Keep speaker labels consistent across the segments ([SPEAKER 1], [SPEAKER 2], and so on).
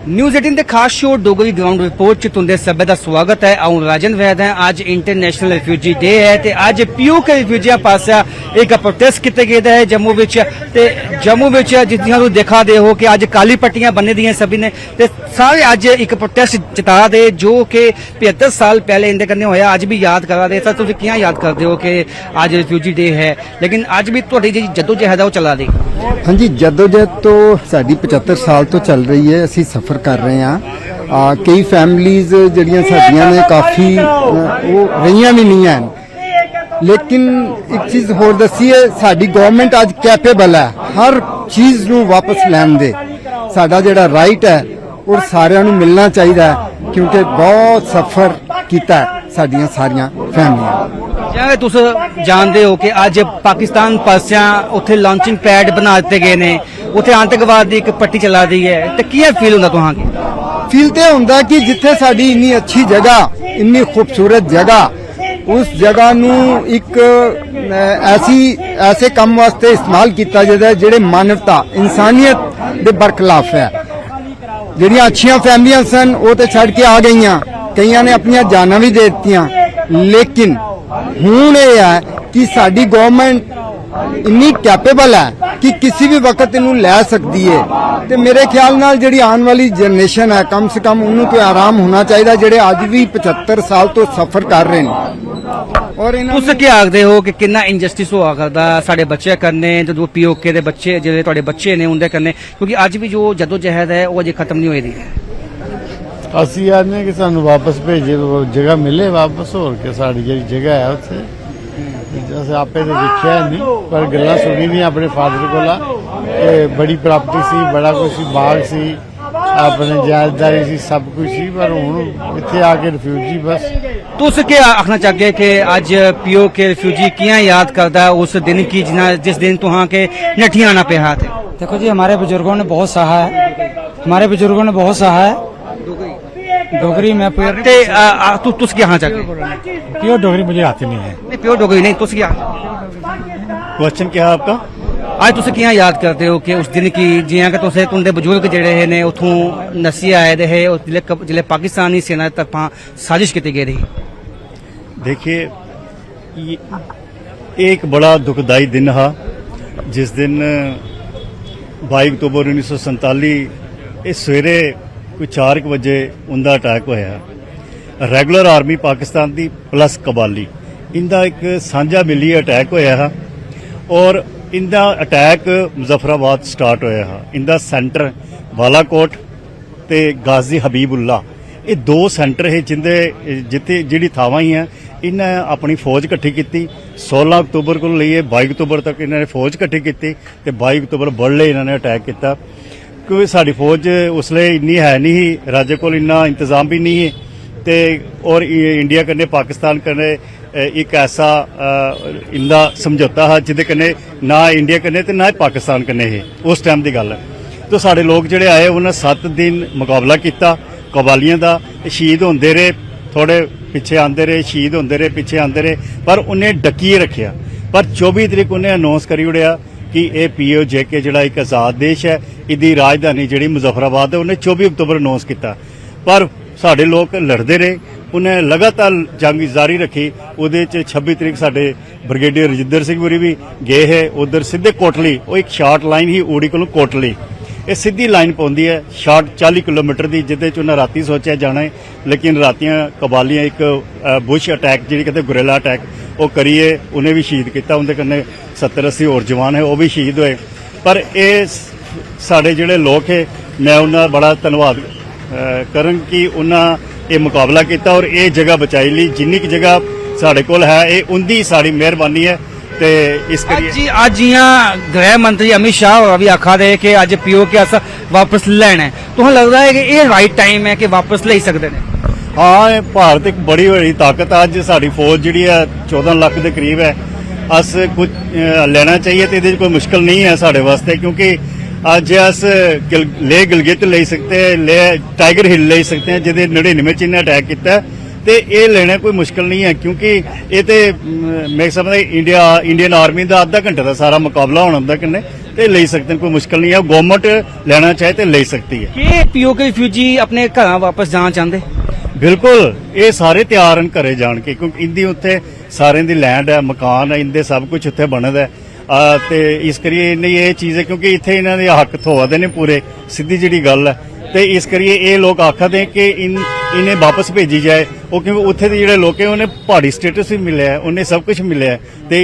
[SPEAKER 1] News 18 के खास show Dogri ground report च तुंदे सभे दा स्वागत है। आऊं राजन वैद है। अज इंटरनेशनल रिफ्यूजी डे है ते अज पीओ के रिफ्यूजियां पासा एक प्रोटेस्ट किया गया है जम्मू विच ते जम्मू विच जिद्दियां तुसीं देखा दे हो कि अज काली पट्टियां बन्नी दियां सभी ने ते सारे अज एक प्रोटेस्ट जता दे जो कि 75 साल पहले इंदे कन्नै होया अज भी याद करा दे। सर तुसीं कियां याद करदे हो कि अज रिफ्यूजी डे है लेकिन अज भी तुहाडी जी जद्दोजहद है वो चला दी?
[SPEAKER 2] हाँ जी, जद्दोजहद तो साडी 75 साल तो चल रही है। असी सफर कर रहे हैं। कई फैमिलीज जड़ियां साडियां ने काफ़ी वो रहियां भी नहीं हैं, लेकिन एक चीज़ होर दसी है, साडी गवर्नमेंट आज कैपेबल है हर चीज़ नूं वापस लैण दे। साडा जिहड़ा राइट है और सारिਆਂ ਨੂੰ मिलना चाहिए क्योंकि बहुत सफर किया साडियां सारियां फैमिलियां।
[SPEAKER 1] जिवें तुस जानते हो कि अज पाकिस्तान पासिया उत्थे लॉन्चिंग पैड बना दिते गए ने, उत्थे आतंकवाद की एक पट्टी चला दी है, तो किया फील होंदा तुहां?
[SPEAKER 2] फील तो होंदा कि जिथे साडी इन्नी अच्छी जगह इन्नी खूबसूरत जगह उस जगह नूं एक ऐसे काम वास्ते इस्तेमाल किया जाए जिहड़े मानवता इंसानियत दे बरखलाफ है। जिहड़ियां अच्छियां फैमिलियां सन वो तो छड़ के आ गई, कईयां ने अपनी जाना भी दे दित्तियां, लेकिन हुण ये है कि साडी गवर्नमेंट इन्नी कैपेबल है कि किसी भी वक्त इनू लै सकती है। तो मेरे ख्याल नाल जिहड़ी आने वाली जनरेशन है कम से कम उन्होंने तो आराम होना चाहिए जिहड़े अज भी 75 साल तो सफर कर रहे हैं। और
[SPEAKER 1] तुस क्या आखदे हो कि कितना इंजस्टिस होआ करदा साडे बच्चे कन्नै जो पीओके दे बच्चे जिहड़े तुहाडे बच्चे ने उंदे कन्नै, क्योंकि अज भी जो जद्दोजहद है वो अजे खत्म नहीं होई दी है।
[SPEAKER 3] ਅਸੀਂ ਆਨੇ कि सानू वापस भेजे जगह मिले वापस होर के साड़ी जी जगह है उत्थे अस आपे तो देखिया नहीं पर गल्लां सुनी दी अपने फादर कोला बड़ी प्रॉपर्टी सी, बड़ा कुछ बाग सी, अपने जायदारी सी, सब कुछ सी, पर हुण इत्थे आके रिफ्यूजी बस।
[SPEAKER 1] तुस क्या आखना चाहगे कि अज पीओ के रिफ्यूजी कियां याद करदा उस दिन की जिस दिन तुहां के नठियां आना पे हाथ?
[SPEAKER 4] देखो जी, हमारे बुजुर्गों ने बहुत सहा है, हमारे बुजुर्गों ने बहुत सहा है। डोगरी में
[SPEAKER 1] तुस क्या आखना चाहगे?
[SPEAKER 4] प्योर डोगरी मुझे आती नहीं है।
[SPEAKER 1] नहीं प्योर डोगरी नहीं, तुस क्या
[SPEAKER 3] क्वेश्चन क्या है आपका?
[SPEAKER 1] आज तुस कियां याद करते हो कि उस दिन की जियां कि तुसे तुंदे बुजुर्ग जिहड़े ने उथों नस्सी आए दे हे जिले पाकिस्तानी सेना तरफा साजिश की गई रही?
[SPEAKER 3] देखिए, ये एक बड़ा दुखदाई दिन हा जिस दिन 22 अक्तूबर 1947 इस सवेरे कोई 4 बजे उनका अटैक होया। रेगुलर आर्मी पाकिस्तान की प्लस कबाली इनका एक सांझा मिली अटैक होया हा और इनका अटैक मुजफ्फराबाद स्टार्ट होया हा। इनका सेंटर बालाकोट ते गाजी हबीबुल्ला ये दो सेंटर है जिथे जिहड़ी थावां ही है इन्हें अपनी फौज इकट्ठी की। 16 अक्तूबर को लेइए 22 अक्तूबर तक इन्होंने फौज इकट्ठी की ते 22 अक्तूबर बड़ले इन्होंने अटैक किया क्योंकि साड़ी फौज उसले इन्नी है नहीं, राजे को इन्ना इंतजाम भी नहीं है ते और इंडिया कन्नै पाकिस्तान कन्नै एक ऐसा इनका समझौता है जिदे कन्नै ना इंडिया कन्नै ते ना पाकिस्तान कन्नै है उस टाइम की गल है। तो साढ़े लोग जिहड़े आए उन्हें 7 दिन मुकाबला किया कबालियां का, शहीद होंदे रहे, थोड़े पिछे आते रहे, शहीद होंदे रहे, पिछे आते रहे, पर उन्हें डकीए रखिया। पर 24 तरीक उन्हें अनाउंस करी उड़िया कि यह POJK जिहड़ा एक आज़ाद देश है, इसकी राजधानी जिहड़ी मुजफ्फराबाद है, उन्हें 24 अक्तूबर अनाउंस किया। पर साढ़े लोग लड़ते रहे, उन्हें लगातार जंग जारी रखी। उहदे 26 तरीक साढ़े ब्रिगेडियर रजिंदर सिंह होरी भी गए है उधर सीधे कोटली, वो एक शार्ट लाइन ही उड़ी को कोटली, ये सीधी लाइन पौंदी है शार्ट 40 किलोमीटर की, जिदे च उन्हें राती सोचा जाना है, लेकिन रातियां कबालियां एक बुश अटैक जिहड़ी कहते गुरेला अटैक वो करिए उन्हें भी शहीद किया। उनके कन्नै 70-80 होर जवान है वो भी शहीद होए। पर ये साढ़े जिहड़े लोग है मैं उन्हें बड़ा धन्यवाद करन कि उन्हें ये मुकाबला किया और ये जगह बचाई ली। जिन्नी की जगह साढ़े कोल है ये उनकी साड़ी मेहरबानी है। ते इस करिए
[SPEAKER 1] आज जियां गृह मंत्री अमित शाह भी आखा दे कि अज POK अस वापस लैना है, तुहां लगदा है कि ये राइट टाइम है कि वापस ले सकते हैं?
[SPEAKER 3] हाँ, भारत एक बड़ी बड़ी ताकत है। अज साड़ी फौज जिहड़ी है 14 लाख के करीब है, अस कुछ लेना चाहिए तो ये कोई मुश्किल नहीं है साढ़े वास्ते, क्योंकि अज अस ले गिलगित ले सकते हैं, ले टाइगर हिल ले सकते हैं जिहदे 99 च इन्हें अटैक किया तो ये लेना कोई मुश्किल नहीं है, क्योंकि ये तो मैं समझदा इंडियन आर्मी का आधा घंटे का सारा मुकाबला होना उनके कन्नै तो ले सकते हैं, कोई मुश्किल नहीं है। गवर्नमेंट लेना चाहे तो ले सकती है।
[SPEAKER 1] कि पीओके रिफ्यूजी अपने घर वापस जाना चाहते?
[SPEAKER 3] बिल्कुल, ये सारे तैयार हैं घरे जान के, क्योंकि इंदी उत्थे सारे दी लैंड है, मकान है, इंदे सब कुछ उत्थे बनदा है। ते इस करिए इन्हें ये चीज़ है, क्योंकि इत्थे इन्हां दे हक थोआ दे ने पूरे, सीधी जिहड़ी गल है। ते इस करिए ये लोग आखदे कि इन्हें वापस भेजी जाए, वो क्योंकि उत्थे दे जिहड़े लोग हैं उन्हें पहाड़ी स्टेटस भी मिले है, उन्हें सब कुछ मिले है। ते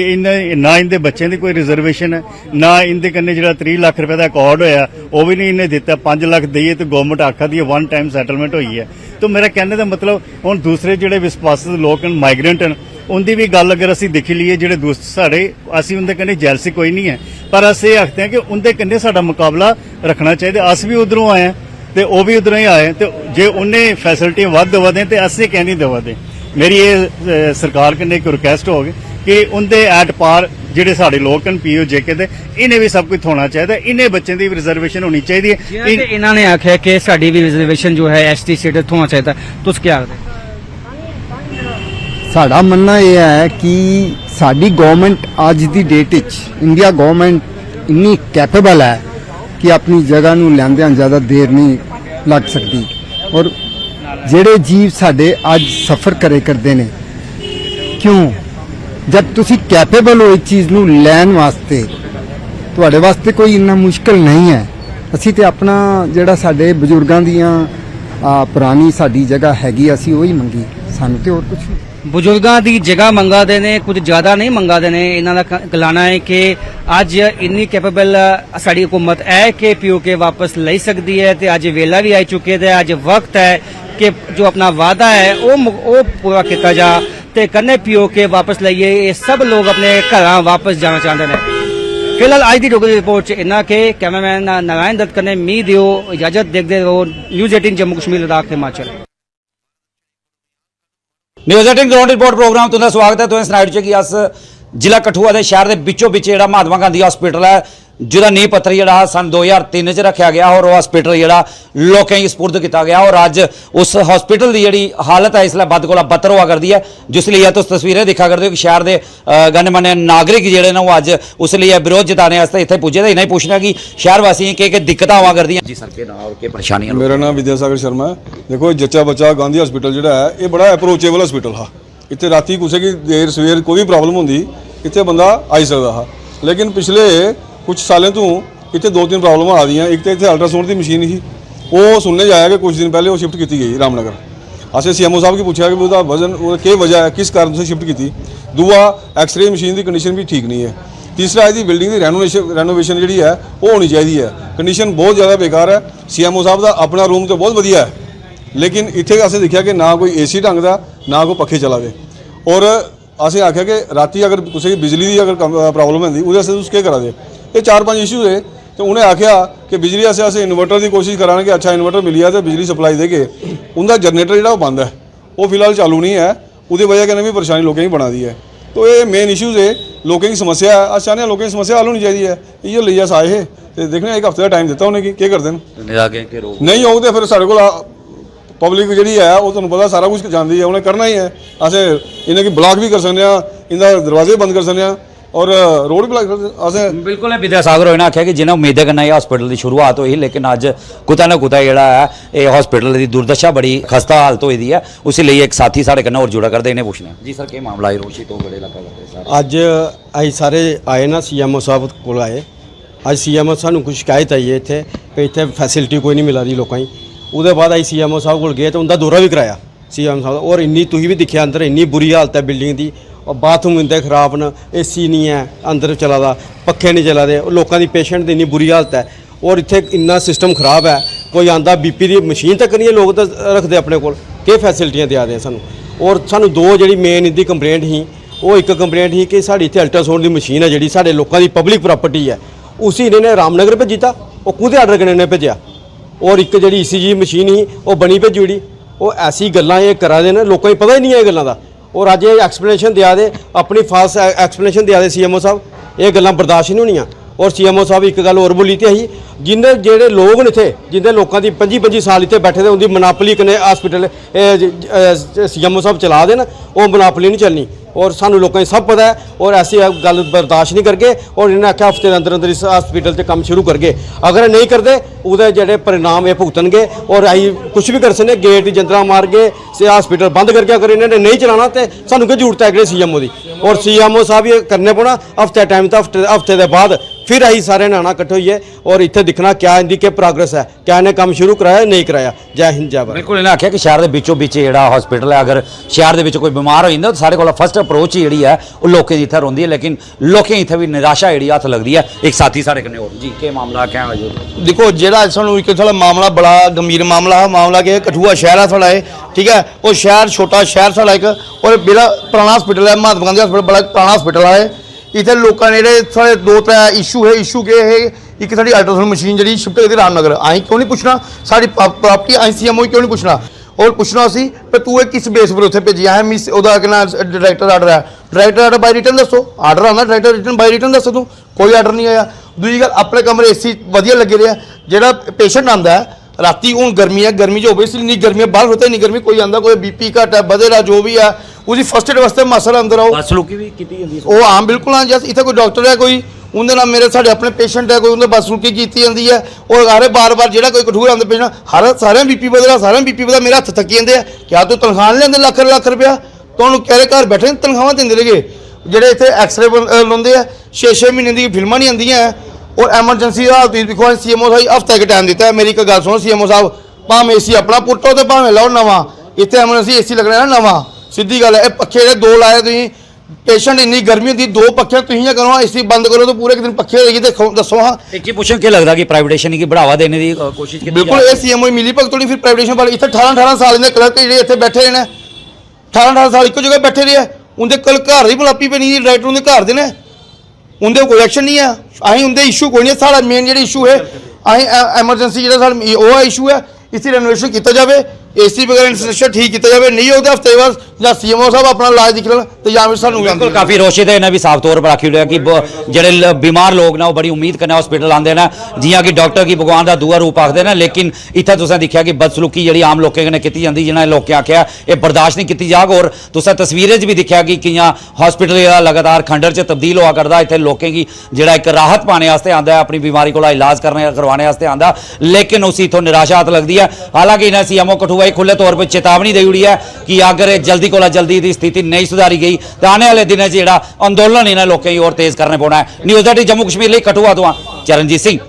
[SPEAKER 3] ना इंदे बच्चों की कोई रिजर्वेशन है, ना इंदे कन्नै जिहड़ा 30 लाख रुपए का अकॉर्ड होया वो भी नहीं इन्हें दिता। 5 लाख देइए तो गवर्नमेंट आखा दी वन टाइम सैटलमेंट हुई है। तो मेरा कहने का मतलब हुण दूसरे जिहड़े विस्वासित लोग हैं, माइग्रेंट हैं, उनकी भी गल अगर असीं देखी लीए, जिहड़े दूसरे साढ़े असीं उनदे कन्नै जैलसी कोई नहीं है, पर अस ये आखते हैं कि उनदे कन्नै साडा मुकाबला रखना चाहिए। अस भी उधरों आए हैं ते वो भी उधरों ही आए, तो जे उन्हें फैसिलिटी वध दवा दें तो असें क्या नहीं दवा दें। मेरी ये सरकार कन्नै एक रिक्वेस्ट होगी कि उनदे एट पार जिहड़े साडे लोग हैं पीओ जेके दे, इन्हें भी सब कुछ होना चाहिए, इन्हें बच्चों की रिजर्वेशन होनी चाहिए।
[SPEAKER 1] इन्होंने आख्या कि साडी भी रिजर्वेशन जो है एसटी स्टेटस होना चाहिए, तुस क्या आखदे?
[SPEAKER 2] साडा मनना यह है कि साडी गवर्नमेंट अज दी डेट विच, इंडिया गवर्नमेंट इन्नी कैपेबल है कि अपनी जगह नूं लैंदियां ज़्यादा देर नहीं लग सकती। और ਜਿਹੜੇ जीव साडे अज सफ़र करे करते ने, क्यों जब तुसी कैपेबल हो इस चीज़ नूं लैन वास्ते, तुहाडे वास्ते कोई इन्ना मुश्किल नहीं है। असी ते अपना जिहड़ा साडे बजुर्गां दियां पुरानी साडी जगह हैगी, असी वही मंगी, सानू ते होर कुछ नहीं।
[SPEAKER 1] ਬਜ਼ੁਰਗਾਂ ਦੀ ਜਗ੍ਹਾ ਮੰਗਾ ਦੇ ਨੇ, ਕੁਝ ਜ਼ਿਆਦਾ ਨਹੀਂ ਮੰਗਾ ਦੇ ਨੇ। ਇਹਨਾਂ ਦਾ ਗਲਾਣਾ ਹੈ ਕਿ ਅੱਜ ਇੰਨੀ ਕੈਪੇਬਲ ਸਾਡੀ ਹਕੂਮਤ ਹੈ ਕਿ ਪੀਓਕੇ ਵਾਪਸ ਲੈ ਸਕਦੀ ਹੈ ਤੇ ਅੱਜ ਵੇਲਾ ਵੀ ਆ ਚੁੱਕੇ ਤੇ ਅੱਜ ਵਕਤ ਹੈ ਕਿ ਜੋ ਆਪਣਾ ਵਾਅਦਾ ਹੈ ਉਹ ਪੂਰਾ ਕੀਤਾ ਜਾ ਤੇ ਕੰਨੇ ਪੀਓਕੇ ਵਾਪਸ ਲਈਏ। ਇਹ ਸਭ ਲੋਕ ਆਪਣੇ ਘਰਾਂ ਵਾਪਸ ਜਾਣਾ ਚਾਹੁੰਦੇ ਨੇ। ਫਿਲਹਾਲ ਅੱਜ ਦੀ ਡੋਗਰੀ ਰਿਪੋਰਟ 'ਚ ਇੰਨਾ ਕਿ ਕੈਮਰਾਮੈਨ ਨਾਰਾਇਣ ਦੱਤ ਕੰਨੇ ਮੀਂਹ ਦਿਓ ਇਜਾਜ਼ਤ ਦੇਖਦੇ ਰਹੋ। News 18 Jammu Kashmir Ladakh Himachal.
[SPEAKER 5] News 18 ground report programme तुंदा स्वागत है। तुसें सनाई ओड़चै कि अस जिला कठुआ के शहर के बिचों बिच जिहड़ा महात्मा गांधी हॉस्पिटल है, जिहदा नींह पत्थर जिहड़ा सन 2003 च रखा गया और वो हॉस्पिटल जिहड़ा लोकें गी सपुर्द किया गया। और अज उस हॉस्पिटल की जिहड़ी हालत है इसलिए बद कोला बदतर हुआ करती है, जिस लिए तुस तस्वीरें दिखा करते हो कि शहर के गण्य मान्य नागरिक जिहड़े ने वो अज उस लिए विरोध जताने वास्ते इत्थे पुज्जे। तो इन्हें पूछना कि शहर वासियों के दिक्कत हुआ करती जी सर के नाम और के परेशानियां?
[SPEAKER 6] मेरा नाम विद्यासागर शर्मा है। देखो जच्चा बच्चा गांधी हॉस्पिटल जिहड़ा है ये बड़ा अप्रोचेबल हॉस्पिटल है। इत्थे राती कुछ की देर सवेर कोई भी प्रॉब्लम होंदी इत्थे बंदा आई सकता है, लेकिन पिछले कुछ सालों तो इतने 2-3 प्रॉब्लम आ रही। एक तो इतने अल्ट्रासाउंड की मशीन ही वो सुनने जाया कि कुछ दिन पहले वो शिफ्ट की गई रामनगर। असें सीएमओ साहब की पूछा कि उसका वजन क्या वजह है, किस कारण से शिफ्ट की। दूआ एक्सरे मशीन की कंडीशन भी ठीक नहीं है। तीसरा इसकी बिल्डिंग की रेनोवेशन जी है वो होनी चाहिए है। कंडीशन बहुत ज़्यादा बेकार है। सीएमओ साहब का अपना रूम तो बहुत वधिया है, लेकिन इतने असें देखा कि ना कोई AC ढंग का ना कोई पखे चला दे। और असें आख्या कि राती अगर किसी की बिजली की अगर प्रॉब्लम होंगी वो तुस क्या करा दे। ये 4-5 इशू है। तो उन्हें आख्या कि बिजली वास्ते असें इन्वर्टर की कोशिश करा कि अच्छा इन्वर्टर मिली है तो बिजली सप्लाई दे के उनका जनरेटर जो बंद है वो फिलहाल चालू नहीं है। उसकी वजह कन्नै भी परेशानी लोगों की बना दी है। तो ये मेन इशूज़ है, लोगों की समस्या है। अस चाहते हैं लोगों की समस्या हल होनी चाहिए है। इयै लेइयै अस आए हे ते देखने एक हफ्ते का टाइम दिता उन्हें क्या करते हैं। नहीं होग तो फिर साढ़े को पब्लिक जी है वो तुहानूं पता सारा कुछ जानती है, उन्हें करना ही है। असें इन्हें ब्लॉक भी कर सकते हैं, इनका दरवाजे बंद कर सकते हैं और रोड भी असें
[SPEAKER 5] बिल्कुल विद्यासागर होना आख्या कि जिन्हें उम्मीदें कन्नै हॉस्पिटल की शुरुआत हुई, लेकिन अज कुतै ना कुतै जिहड़ा है ये हॉस्पिटल की दुर्दशा बड़ी खस्ता हालत होई दी है। उसी लिए एक साथी साढ़े कन्नै होर जुड़ा करदे, इन्हें पुछने जी सर क्या मामला है रोशी तो बड़े इलाका करते
[SPEAKER 7] अज अस सारे आए ना सीएमओ साहब को आए। अज सीएमओ सानू कुछ शिकायत आई है इत्थे कि इत्थे फैसिलिटी कोई नहीं मिला दी लोगों की। उसदे बाद अस सीएमओ साहब को गए तो उनका दौरा भी कराया सीएम साहब। और इन्नी तुसीं भी दिक्खेआ अंदर इन्नी बुरी हालत है बिल्डिंग की। और बाथरूम इंदे खराब न, AC नहीं है अंदर चला दा, पक्खे नहीं चला दे, लोगों की पेशेंट की इन्नी बुरी हालत है। और इत्थे इन्ना सिस्टम खराब है, कोई आंदा BP की मशीन तक नहीं है लोग तो रखते अपने कोल, केह् फैसिलिटियां देआ दे सानू। और सानू दो जिहड़ी मेन इंदी कंप्लेंट ही वो एक कंप्लेंट ही कि साड़ी इत्थे अल्ट्रासाउंड की मशीन है जिहड़ी साडे लोकां दी पब्लिक प्रॉपर्टी है, उसी इन्होंने रामनगर भेजी था, वो कुदे आर्डर कन्नै इन्हें भेजा। और एक जिहड़ी ECG मशीन ही वो बनी भेजी ओड़ी। वो ऐसी गल्लां ये करा दे न, लोकां गी पता ही नहीं है गल्लां दा। और अज ये एक्सप्लेनेशन दिया दे, अपनी फाल्स एक्सप्लेनेशन दिया दे सीएमओ साहब, ये गल्लां बर्दाश्त नहीं होनियां। और सीएमओ साहब एक गल होर बोली ते ही जिन्ने जेहड़े लोग न इत्थे जिन्ने लोगों की 25-25 साल इत्थे बैठे दे उनकी मनापली कन्नै हॉस्पिटल सीएमओ साहब चला दे न, वो मनापली नहीं चलनी। और सानू लोगों को सब पता है और ऐसी गल बर्दाश्त नहीं करके और इन्हें आख्या हफ्ते के अंदर अंदर इस हॉस्पिटल से काम शुरू करके अगर नहीं करते उहदे जेहड़े परिणाम ये भुगतनगे और अं कुछ भी कर सकते गेट जंतरा मार के से हॉस्पिटल बंद करके अगर इन्होंने नहीं चलाना तो सानू क्या जरूरत है कि CMO की और CMO साहब ये करने पौना हफ्ते टाइम तो हफ्ते के बाद फिर अं सारे नाना इकट्ठे होइए और इतने दिखना क्या इनकी क्या प्रोग्रेस है क्या इन्हें काम शुरू कराया नहीं कराया। जय हिंद जय भारत।
[SPEAKER 5] बिल्कुल इन्हें आख्या कि शहर के बिचों बिच जिहड़ा हॉस्पिटल है अगर शहर के कोई बीमार हो जाता तो साढ़े को फस्ट अप्रोच ही जी है वो लोगों की इतना रोंदी है लेकिन लोगों इतने भी निराशा जी हथ लगती है। एक साथी साढ़े कन्नै होर जी के मामला क्या है जी?
[SPEAKER 8] देखो जेड़ा सानू एक थोड़ा मामला बड़ा गंभीर मामला कि कठुआ शहर है साढ़ा ठीक है वो शहर छोटा शहर साढ़ा एक और बड़ा पुराना हॉस्पिटल है महात्मा गांधी हॉस्पिटल बड़ा पुराना हॉस्पिटल है इतने लोगों ने साढ़े 2-3 इशू के है एक साड़ी अल्ट्रासाउंड मशीन जी शिफ्ट करती रामनगर अं क्यों नहीं पुछना साड़ी प्रॉपर्टी अं CMO क्यों नहीं पुछना और पुछना सी पर तू ये किस बेस पर उत्थे भेजी है मिस ओदा कहना डायरैक्टर आर्डर है डायरैक्टर आर्डर बाय रिटर्न दसो आर्डर आना डायरैक्टर रिटर्न बाय रिटर्न दसो तू कोई आर्डर नहीं आया। दूसरी गल अपने कमरे AC वधिया लगे रहा जो पेशेंट आता है राती हूँ गर्मी है गर्मी जो ओबीयसली नहीं गर्मी बाहर होता नहीं गर्मी कोई आता कोई BP घट है बधेरा जो भी है उसकी फर्स्ट एड वास्ते मासर अंदर आओ
[SPEAKER 5] बदसलूकी भी कीती जांदी है
[SPEAKER 8] वो हाँ बिल्कुल हाँ जस इतना कोई डॉक्टर है कोई उनके नाम मेरे साढ़े अपने पेशेंट है कोई उन्हें बदसलूकी की जाती है और सारे बार बार जो कोई कठुआ आते पेशेंट हर सारे BP बधेरा सारे BP बधेरा मेरे हथ थकी जाते हैं क्या तू तनख्वाह नहीं लेंदे लाख रुपया तो उन्होंने कह रहे घर बैठे तनख्वाह देंगे रहे ਜਿਹੜੇ ਇੱਥੇ ਐਕਸਰੇ ਲਾਉਂਦੇ ਆ 6-6 ਮਹੀਨੇ ਦੀ ਫਿਲਮਾਂ ਨਹੀਂ ਆਉਂਦੀਆਂ और एमरजेंसी हालत देखो CMO साहब हफ्ते का टाइम दिता है मेरी एक गल सुनो CMO साहब भावें AC अपना पुट्टो तो भावें लाओ नवा इतने एमरजेंसी AC लगना है नवा सीधी गल है पखे जो 2 लाए तुम पेशेंट इन्नी गर्मी होती 2 पखे तुम करो AC बंद करो तो पूरे दिन पखे रहेगी देखो दसो हाँ
[SPEAKER 5] एक ही पूछो क्या लगता कि प्राइवेटेशन की बढ़ावा देने की कोशिश की
[SPEAKER 8] बिल्कुल ये CMO मिली भगत होनी फिर प्राइवेटेशन वाले इतने 18 साल के क्लर्क जो इतने बैठे रहे 18 साल एक जगह बैठे रहे उनके कल घर की बलापी पैनी डायरेक्टर उनके घर के ने उनके कोई एक्शन नहीं है अं उनके इशू कोई नहीं साढ़ा मेन जो इशू है अं एमरजेंसी जो इशू है इसी रेनोवेशन किया जाए AC वगैरह इंफ्रास्ट्रक्चर ठीक किया जाए नहीं होता हफ्ते बाद या CMO साहब अपना इलाज दिख लेना तो या फिर सानू
[SPEAKER 5] बिल्कुल काफ़ी रोशे थे इन्हें भी साफ तौर पर आखी हुआ कि जेडे बीमार लोग ना वो बड़ी उम्मीद करने हॉस्पिटल आते हैं जियां कि डॉक्टर की भगवान का दूआ रूप आखते हैं लेकिन इतना तुसें दिखा कि बदसलूकी जी आम लोगों कन्नै की जाती जिन्हें लोगों आख्या ये बर्दाश्त नहीं की जाग और तुसें तस्वीरें भी दिखा कि कियां हॉस्पिटल लगातार खंडर च तब्दील हुआ करता इतने लोगों की जोड़ा एक राहत पाने आता है अपनी बीमारी को इलाज करवाने आता लेकिन उसी इतों निराशा हाथ लगती है। हालांकि इन्हें CMO कठुआ खुले तौर पर चेतावनी दी हुई है कि अगर जल्दी को जल्दी की स्थिति नहीं सुधारी गई तो आने वाले दिनों जो आंदोलन इन्हें लोगों की और तेज करने पौना है। न्यूज़ 18 जम्मू कश्मीर लिए कठुआ तो चरणजीत सिंह।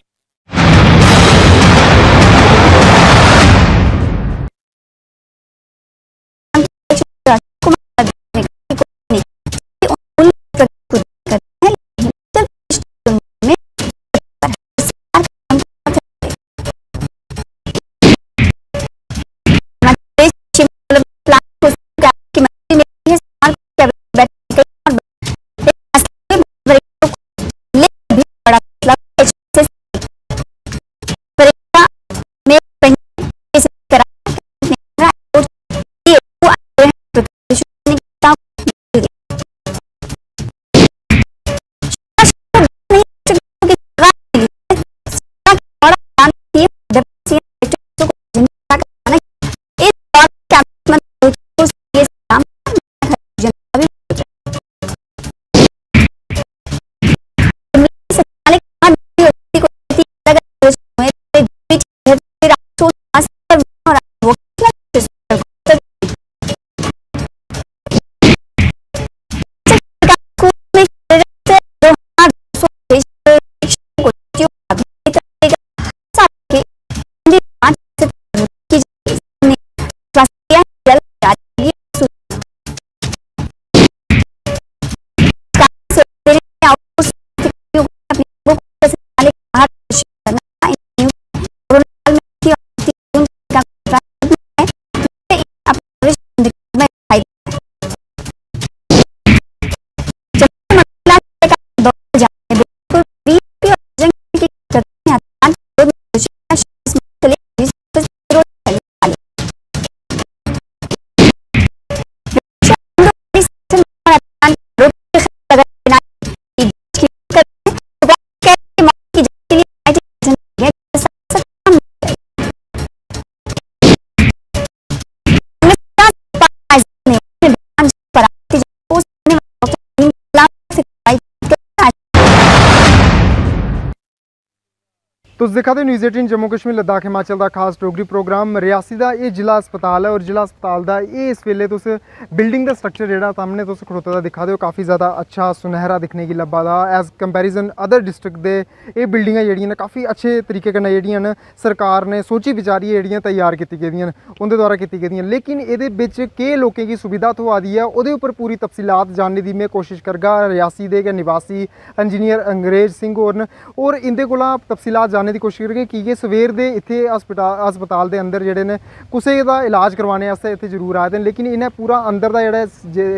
[SPEAKER 9] तुस दिखा दे न्यूज़ 18 जम्मू कश्मीर लद्दाख हिमाचल का खास डोगरी प्रोग्राम। रियासी का ये जिला अस्पताल है और जिला अस्पताल का ये इस वेले तुस बिल्डिंग का स्ट्रक्चर जेड़ा सामने तुस खड़ोते दा दिखा दे काफ़ी ज़्यादा अच्छा सुनहरा दिखने की लब्भा दा एज कंपैरिजन अदर डिस्ट्रिक्ट दे ये बिल्डिंगां जेहड़ियां न काफ़ी अच्छे तरीके कन्नै जेहड़ियां न सरकार ने सोची विचारियै जेहड़ियां तैयार कीती गेदियां न उंदे द्वारा कीती गेदियां। लेकिन एह्दे बिच केह् लोकें गी सुविधा थ्होआ दी है ओह्दे उप्पर पूरी तफसीलात जानने की मैं कोशिश करगा। रियासी दे गै निवासी इंजीनियर अंग्रेज सिंह होर न और इंदे कोला तफसीलात जानने की कोशिश करगे कि सवेर दे इत्थे अस्पताल दे अंदर जेहड़े ने कुसै दा इलाज करवाने आस्तै इत्थे जरूर आए दे न। लेकिन इन्हें पूरा अंदर दा जेहड़ा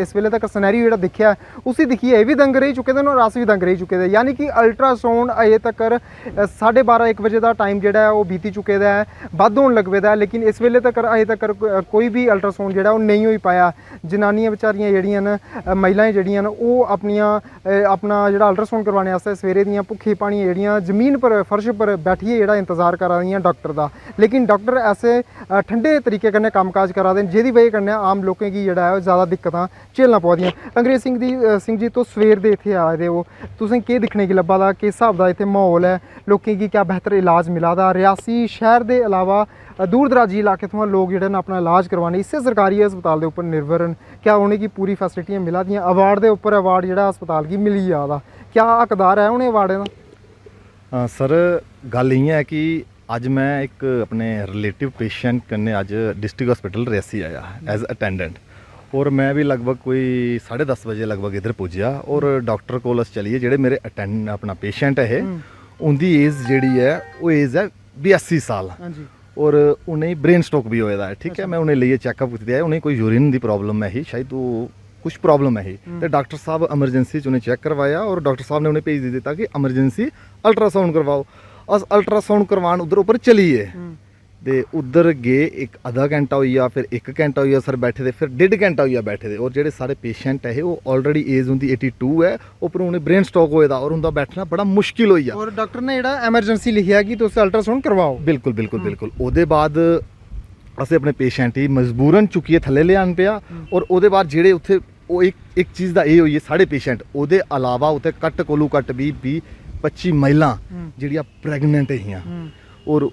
[SPEAKER 9] इस वेले तक सनैरियो जेहड़ा दिक्खेआ उसी दिक्खियै एह् बी दंग रेही चुके दे न और अस बी दंग रेही चुके दे। यानी कि अल्ट्रासाउंड अजे तक्कर 12:30-1 बजे का टाइम जेहड़ा है वो बीती चुके दा है, बद्ध होन लग पेदा है। लेकिन इस वेले तक अजे तक्कर कोई भी अल्ट्रासाउंड जेहड़ा ओह् नेईं होई पाया। जनानियां बेचारियां जेहड़ियां न महिलाएं जेहड़ियां न ओह् अपना जेहड़ा अल्ट्रासाउंड करवाने आस्तै सवेरे दियां भुक्खी पानियां जेहड़ियां जमीन पर फर्श पर बैठियै जेहड़ा इंतजार करा दियां डॉक्टर दा। लेकिन डॉक्टर ऐसे ठंडे तरीके कन्नै कम्मकाज करा दे न जेह्दी वजह कन्नै आम लोकें गी जेहड़ा है ज़्यादा दिक्कतां झेलना पवा दियां। अंग्रेज सिंह जी तुस सवेर दे इत्थे आए दे हो, तुसें केह् दिक्खने गी लब्भा दा, किस स्हाब दा इत्थे म्हौल है, लोकें गी क्या बेहतर इलाज मिला दा? रियासी शहर दे अलावा दूर दराजी इलाके थमां लोग जेहड़े न अपना इलाज करवाने इस्सै सरकारी अस्पताल दे उप्पर निर्भर न। क्या उ'नेंगी पूरी फैसिलिटियां मिला दियां? अवार्ड दे उप्पर अवार्ड जेहड़ा अस्पताल गी मिली जा दा, क्या हकदार है उ'नें अवार्डें दा?
[SPEAKER 10] सर गल इ'यां है कि अज मैं एक अपने रिलेटिव पेशेंट कन्नै अज डिस्ट्रिक्ट हॉस्पिटल रियासी आया एज अटेंडेंट और मैं भी लगभग कोई 10:30 बजे लगभग इधर पुज्जा और डॉक्टर कोल अस चलिए जेह्ड़े मेरे अपना पेशेंट है उंदी एज जेह्ड़ी है वो एज है 82 साल और उन्हें ब्रेन स्ट्रोक भी होए दा है। ठीक है, मैं उन्हें लेइयै चैकअप कीता है, उन्हें कोई यूरिन दी प्रॉब्लम है ही, शायद वो कुछ प्रॉब्लम है ही। तो डॉक्टर साहब एमरजेंसी च उन्हें चेक करवाया और डॉक्टर साहब ने उन्हें भेज दिता कि एमरजेंसी अल्ट्रासाउंड करवाओ। अस अल्ट्रासाउंड करवान उधर उपर चलिए ते उधर गे, एक आधा घंटा होइया, फिर 1 घंटा होइया सर बैठे दे, फिर 1.5 घंटा होइया बैठे दे। और जेह्ड़े सारे पेशेंट है वो ऑलरेडी एज उंदी 82 है, उपर उन्हें ब्रेन स्ट्रोक होए दा और उंदा बैठना बड़ा मुश्किल होइया।
[SPEAKER 9] और डॉक्टर ने जेहड़ा एमरजेंसी लिखिया कि तुस अल्ट्रासाउंड करवाओ।
[SPEAKER 10] बिल्कुल बिल्कुल बिल्कुल। ओहदे बाद असें अपने पेशेंट ही मजबूरन चुक्कियै थल्ले लेआन पिया और ओहदे बाद जेह्ड़े उत्थे ਉਹ ਇੱਕ ਚੀਜ਼ ਦਾ ਇਹ ਹੋਈ ਹੈ ਸਾਡੇ ਪੇਸ਼ੈਂਟ ਉਹਦੇ ਇਲਾਵਾ ਉੱਤੇ ਘੱਟ ਕੋਲੋਂ ਘੱਟ 20-25 ਮਹਿਲਾ ਜਿਹੜੀਆਂ ਪ੍ਰੈਗਨੈਂਟ ਹੈਗੀਆਂ ਔਰ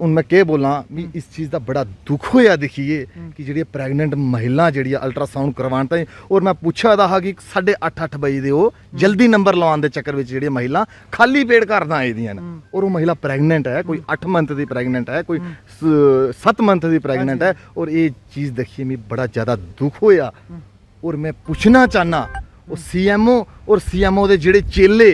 [SPEAKER 10] ਹੁਣ ਮੈਂ ਕੀ ਬੋਲਾਂ ਵੀ ਇਸ ਚੀਜ਼ ਦਾ ਬੜਾ ਦੁੱਖ ਹੋਇਆ ਦੇਖੀਏ ਕਿ ਜਿਹੜੀਆਂ ਪ੍ਰੈਗਨੈਂਟ ਮਹਿਲਾ ਜਿਹੜੀਆਂ ਅਲਟਰਾਸਾਊਂਡ ਕਰਵਾਉਣ ਤਾਂ ਔਰ ਮੈਂ ਪੁੱਛਿਆ ਦਾ ਹਾਂ ਕਿ 8:30 ਵਜੇ ਦੇ ਉਹ ਜਲਦੀ ਨੰਬਰ ਲਵਾਉਣ ਦੇ ਚੱਕਰ ਵਿੱਚ ਜਿਹੜੀਆਂ ਮਹਿਲਾ ਖਾਲੀ ਪੇਟ ਘਰ ਆਏ ਦੀਆਂ ਨੇ ਔਰ ਉਹ ਮਹਿਲਾ ਪ੍ਰੈਗਨੈਂਟ ਹੈ, ਕੋਈ 8 ਮੰਥ ਦੀ ਪ੍ਰੈਗਨੈਂਟ ਹੈ, ਕੋਈ 7 ਮੰਥ ਦੀ ਪ੍ਰੈਗਨੈਂਟ ਹੈ ਔਰ ਇਹ ਚੀਜ਼ ਦੇਖੀਏ ਮੈਨੂੰ ਬੜਾ ਜ਼ਿਆਦਾ ਦੁੱਖ ਹੋਇਆ। और मैं पूछना चाहना वो CMO और CMO ਦੇ ਜਿਹੜੇ ਚੇਲੇ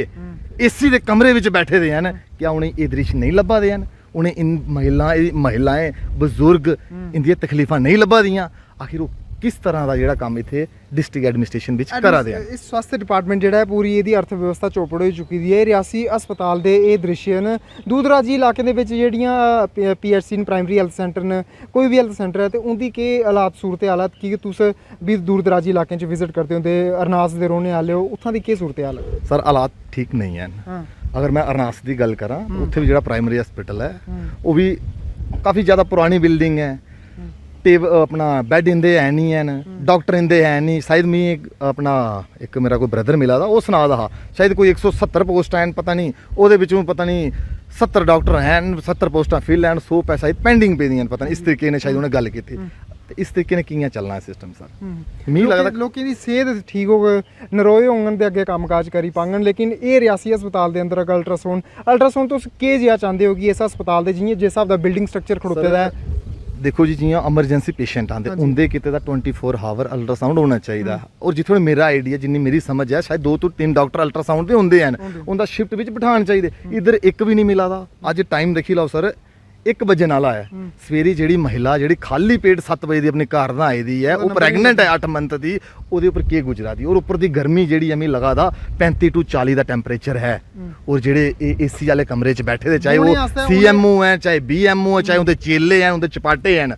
[SPEAKER 10] एसी ਦੇ ਕਮਰੇ ਵਿੱਚ ਬੈਠੇ ਦੇ ਹਨ क्या उन्हें ये दृश्य नहीं लभा दे ਹਨ? उन्हें इन महिलाएं बुजुर्ग इंदियां तकलीफां नहीं लभा दियां? आखिर वो किस तरह का ਜਿਹੜਾ ਕੰਮ ਇੱਥੇ डिस्ट्रिक्ट एडमिनिस्ट्रेशन ਵਿੱਚ करा दे?
[SPEAKER 9] इस स्वास्थ्य डिपार्टमेंट जेहड़ा है पूरी ਇਹਦੀ अर्थव्यवस्था चौपड़ हो चुकी दी है। रियासी अस्पताल दे ਇਹ दृश्य न दूर दराजी इलाके ਦੇ ਵਿੱਚ ਜਿਹੜੀਆਂ PHC प्राइमरी हैल्थ सेंटर न, कोई भी हैल्थ सेंटर है तो उनकी केह् हालात सूरत हालत कि तुस भी दूर दराजी इलाकें च विजिट करते होंदे, अरनास दे रौहने आह्ले हो, उत्थां दी केह् सूरत हाल है?
[SPEAKER 10] सर हालात ठीक नहीं है। अगर मैं अरनास की गल करा उत्थे भी जो प्राइमरी हॉस्पिटल है वो भी काफ़ी ज़्यादा पुरानी बिल्डिंग है, अपना बैड इंदे है नहीं है, डॉक्टर इंदे है नहीं। शायद मी अपना एक मेरा कोई ब्रदर मिला था वो सना दा हा शायद कोई 170 पोस्ट हैं, पता नहीं ओहदे विचों पता नहीं 70 डॉक्टर हैं, 70 पोस्टां फिल हैं, 100 पैसा पेंडिंग पे दियां, पता नहीं इस तरीके ने शायद उन्हें गल की थी। इस तरीके ने कियां चलना है सिस्टम सर? मी लगदा
[SPEAKER 9] लोकें दी सेहत ठीक हो नरोए होंगन ते अग्गे कम्मकाज करी पांगन। लेकिन ये रियासी अस्पताल दे अंदर अगर अल्ट्रासाउंड तुस केह् जिहा चाहंदे हो कि इस अस्पताल दे जियां जिस स्हाब दा बिल्डिंग स्ट्रक्चर खड़ोते दा है?
[SPEAKER 10] देखो जी जियां एमरजेंसी पेशेंट आंदे उंदे किते दा 24 आवर अल्ट्रासाउंड होना चाहिए और जित्थों मेरा आइडिया जिन्नी मेरी समझ है शायद 2 ਤੋਂ 3 डॉक्टर अल्ट्रासाउंड दे हुंदे हैं, उनदा शिफ्ट विच बिठाण चाहिए। इधर एक भी नहीं मिला दा। अज टाइम देखी लो सर 1 बजे नाला है सवेरे ਜਿਹੜੀ महिला ਜਿਹੜੀ खाली पेट 7 बजे ਦੀ ਆਪਣੇ ਘਰ ਦਾ ਆਈ ਦੀ ਹੈ ਉਹ ਪ੍ਰੈਗਨੈਂਟ ਹੈ 8 ਮੰਥ ਦੀ, ਉਹਦੇ ਉੱਪਰ ਕੀ ਗੁਜ਼ਰਾ ਦੀ ਔਰ ਉੱਪਰ ਦੀ ਗਰਮੀ ਜਿਹੜੀ ਐਵੇਂ ਲਗਾ ਦਾ 35 ਤੋਂ 40 ਦਾ ਟੈਂਪਰੇਚਰ ਹੈ ਔਰ ਜਿਹੜੇ एसी ਵਾਲੇ ਕਮਰੇ 'ਚ ਬੈਠੇ ਦੇ ਚਾਹੇ ਉਹ CMO ਹੈ ਚਾਹੇ BMO ਹੈ ਚਾਹੇ ਉਹਦੇ ਚੇਲੇ ਹੈ ਉਹਦੇ ਚਪਾਟੇ ਹਨ,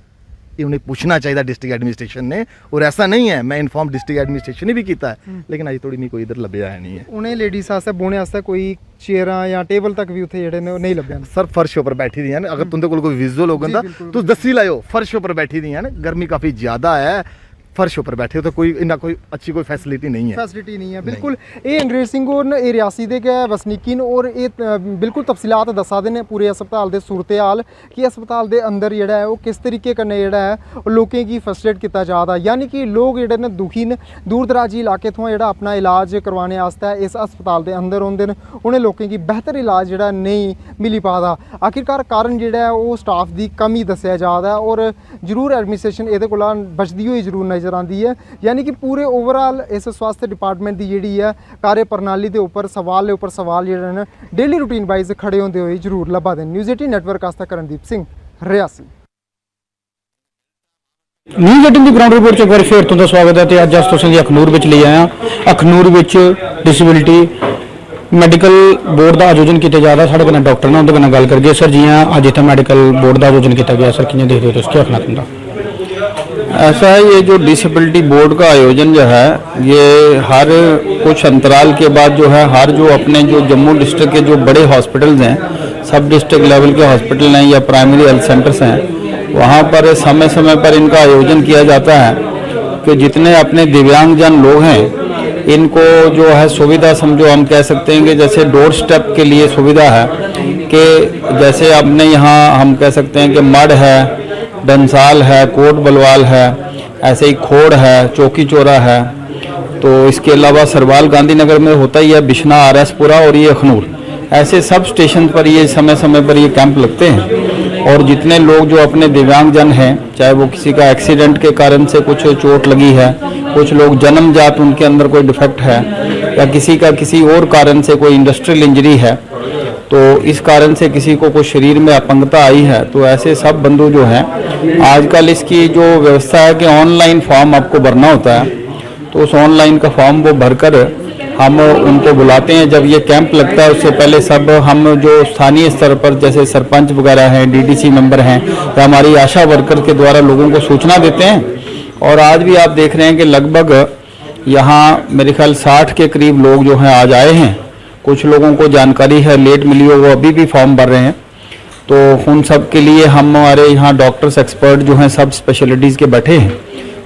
[SPEAKER 10] ये उन्हें पूछना चाहिए डिस्ट्रिक्ट एडमिनिस्ट्रेशन ने। और ऐसा नहीं है, मैं इन्फॉर्म डिस्ट्रिक्ट एडमिनिस्ट्रेशन ने भी किया है लेकिन अभी थोड़ी नहीं कोई इधर लभ्या है नहीं है।
[SPEAKER 9] उन्हें लेडीज आस्ते बोने आस्ते कोई चेयरां या टेबल तक भी उत्थे जेहड़े ने नहीं लभ्या
[SPEAKER 10] सर। फर्श उपर बैठी दी हैं, अगर तुंदे कोल कोई विजुअल होगा तो तुस दस्सी लाओ, फर्श उपर बैठी दी हैं। गर्मी काफ़ी ज़्यादा है, फर्श उपर बैठे तो कोई इन्ना कोई अच्छी कोई फैसिलिटी नहीं है।
[SPEAKER 9] फैसिलिटी नहीं है बिल्कुल। ये अंग्रेज सिंह और ये रियासी दे गै वसनीकिन और ये बिल्कुल तफसीलात दसा दे ने पूरे अस्पताल दे सूरत हाल कि अस्पताल दे अंदर जेह्ड़ा है वो किस तरीके कन्नै जेह्ड़ा है वो लोकें गी फर्स्ट एड कीता जा दा, यानी कि लोग जेह्ड़े न दुखी न दूर दराजी इलाके थमां जेह्ड़ा अपना इलाज करवाने आस्तै इस अस्पताल दे अंदर औंदे न, उ'नें लोकें गी बेहतर इलाज जेह्ड़ा नेईं मिली पा दा। आखिरकार कारण जेह्ड़ा है वो स्टाफ दी कमी दस्सेआ जा दा है और जरूर एडमिनिस्ट्रेशन एह्दे कोला बचदी होई जरूर नज़र आंदी है, यानी कि पूरे ओवरऑल इस स्वास्थ्य डिपार्टमेंट दी जेह्ड़ी है कार्य प्रणाली दे उप्पर सवाल जेह्ड़े न डेली रूटीन वाइज खड़े होंदे होई जरूर लब्भा दे। न्यूज़ 18 नेटवर्क आस्तै करणदीप सिंह, रियासी।
[SPEAKER 4] न्यूज़ 18 ਦੀ ਗਰਾਊਂਡ ਰਿਪੋਰਟ 'ਚ ਇੱਕ ਵਾਰ ਫਿਰ ਤੁਹਾਡਾ ਸਵਾਗਤ ਹੈ ਤੇ ਅੱਜ ਅਸੀਂ ਜੀ ਅਖਨੂਰ ਵਿੱਚ ਲਈ ਆਏ ਹਾਂ। ਅਖਨੂਰ ਵਿੱਚ ਡਿਸੇਬਿਲਿਟੀ ਮੈਡੀਕਲ ਬੋਰਡ ਦਾ ਆਯੋਜਨ ਕੀਤਾ ਜਾ ਰਿਹਾ। ਸਾਡੇ ਕੋਲ ਡਾਕਟਰ ਨੇ ਉਹਦੇ ਨਾਲ ਗੱਲ ਕਰਗੇ। ਸਰ ਜੀ ਅੱਜ ਇੱਥੇ ਮੈਡੀਕਲ ਬੋਰਡ ਦਾ ਆਯੋਜਨ ਕੀਤਾ ਗਿਆ, सर कियां देखते हो तुस, क्या आखना तुंदा?
[SPEAKER 11] ऐसा है, ये जो डिसेबिलिटी बोर्ड का आयोजन जो है ये हर कुछ अंतराल के बाद जो है हर जो अपने जो जम्मू डिस्ट्रिक्ट के जो बड़े हॉस्पिटल्स हैं, सब डिस्ट्रिक्ट लेवल के हॉस्पिटल हैं या प्राइमरी हेल्थ सेंटर्स हैं, वहाँ पर समय समय पर इनका आयोजन किया जाता है कि जितने अपने दिव्यांगजन लोग हैं इनको जो है सुविधा समझो हम कह सकते हैं कि जैसे डोर स्टेप के लिए सुविधा है कि जैसे अपने यहाँ हम कह सकते हैं कि मड है, डंसाल है, कोट बलवाल है, ऐसे ही खोड़ है, चौकी चौरा है, तो इसके अलावा सरवाल गांधीनगर में होता ही है, बिश्ना आरएसपुरा और ये अखनूर, ऐसे सब स्टेशन पर ये समय समय पर ये कैंप लगते हैं। और जितने लोग जो अपने दिव्यांगजन हैं, चाहे वो किसी का एक्सीडेंट के कारण से कुछ चोट लगी है, कुछ लोग जन्मजात उनके अंदर कोई डिफेक्ट है या किसी का किसी और कारण से कोई इंडस्ट्रियल इंजरी है, तो इस कारण से किसी को कोई शरीर में अपंगता आई है, तो ऐसे सब बंधु जो हैं आजकल इसकी जो व्यवस्था है कि ऑनलाइन फॉर्म आपको भरना होता है, तो उस ऑनलाइन का फॉर्म वो भरकर हम उनको बुलाते हैं। जब ये कैंप लगता है उससे पहले सब हम जो स्थानीय स्तर पर जैसे सरपंच वगैरह हैं, डीडीसी मेंबर हैं या हमारी आशा वर्कर के द्वारा लोगों को सूचना देते हैं। और आज भी आप देख रहे हैं कि लगभग यहाँ मेरे ख्याल 60 के करीब लोग जो हैं आज आए हैं। कुछ लोगों को जानकारी है लेट मिली हो, वो अभी भी फॉर्म भर रहे हैं, तो उन सब के लिए हम हमारे यहाँ डॉक्टर्स एक्सपर्ट जो हैं सब स्पेशलिटीज़ के बैठे हैं,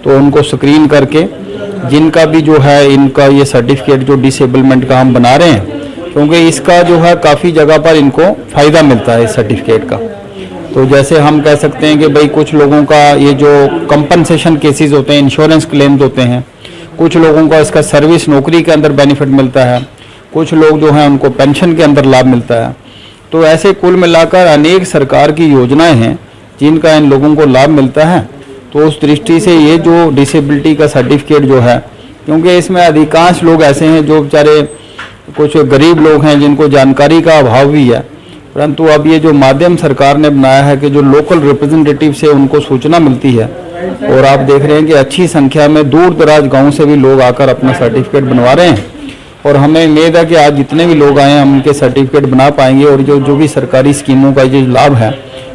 [SPEAKER 11] तो उनको स्क्रीन करके जिनका भी जो है इनका ये सर्टिफिकेट जो डिसेबलमेंट का हम बना रहे हैं, क्योंकि इसका जो है काफ़ी जगह पर इनको फ़ायदा मिलता है इस सर्टिफिकेट का। तो जैसे हम कह सकते हैं कि भाई कुछ लोगों का ये जो कंपनसेशन केसेस होते हैं, इंश्योरेंस क्लेम्स होते हैं, कुछ लोगों का इसका सर्विस नौकरी के अंदर बेनिफिट मिलता है, कुछ लोग जो हैं उनको पेंशन के अंदर लाभ मिलता है। तो ऐसे कुल मिलाकर अनेक सरकार की योजनाएं हैं जिनका इन लोगों को लाभ मिलता है। तो उस दृष्टि से ये जो डिसेबिलिटी का सर्टिफिकेट जो है, क्योंकि इसमें अधिकांश लोग ऐसे हैं जो बेचारे कुछ गरीब लोग हैं जिनको जानकारी का अभाव भी है, परंतु अब ये जो माध्यम सरकार ने बनाया है कि जो लोकल रिप्रेजेंटेटिव से उनको सूचना मिलती है, और आप देख रहे हैं कि अच्छी संख्या में दूर दराज गाँव से भी लोग आकर अपना सर्टिफिकेट बनवा रहे हैं। और हमें उम्मीद है कि आज जितने भी लोग आए हैं हम उनके सर्टिफिकेट बना पाएंगे, और जो भी सरकारी स्कीमों का जो लाभ है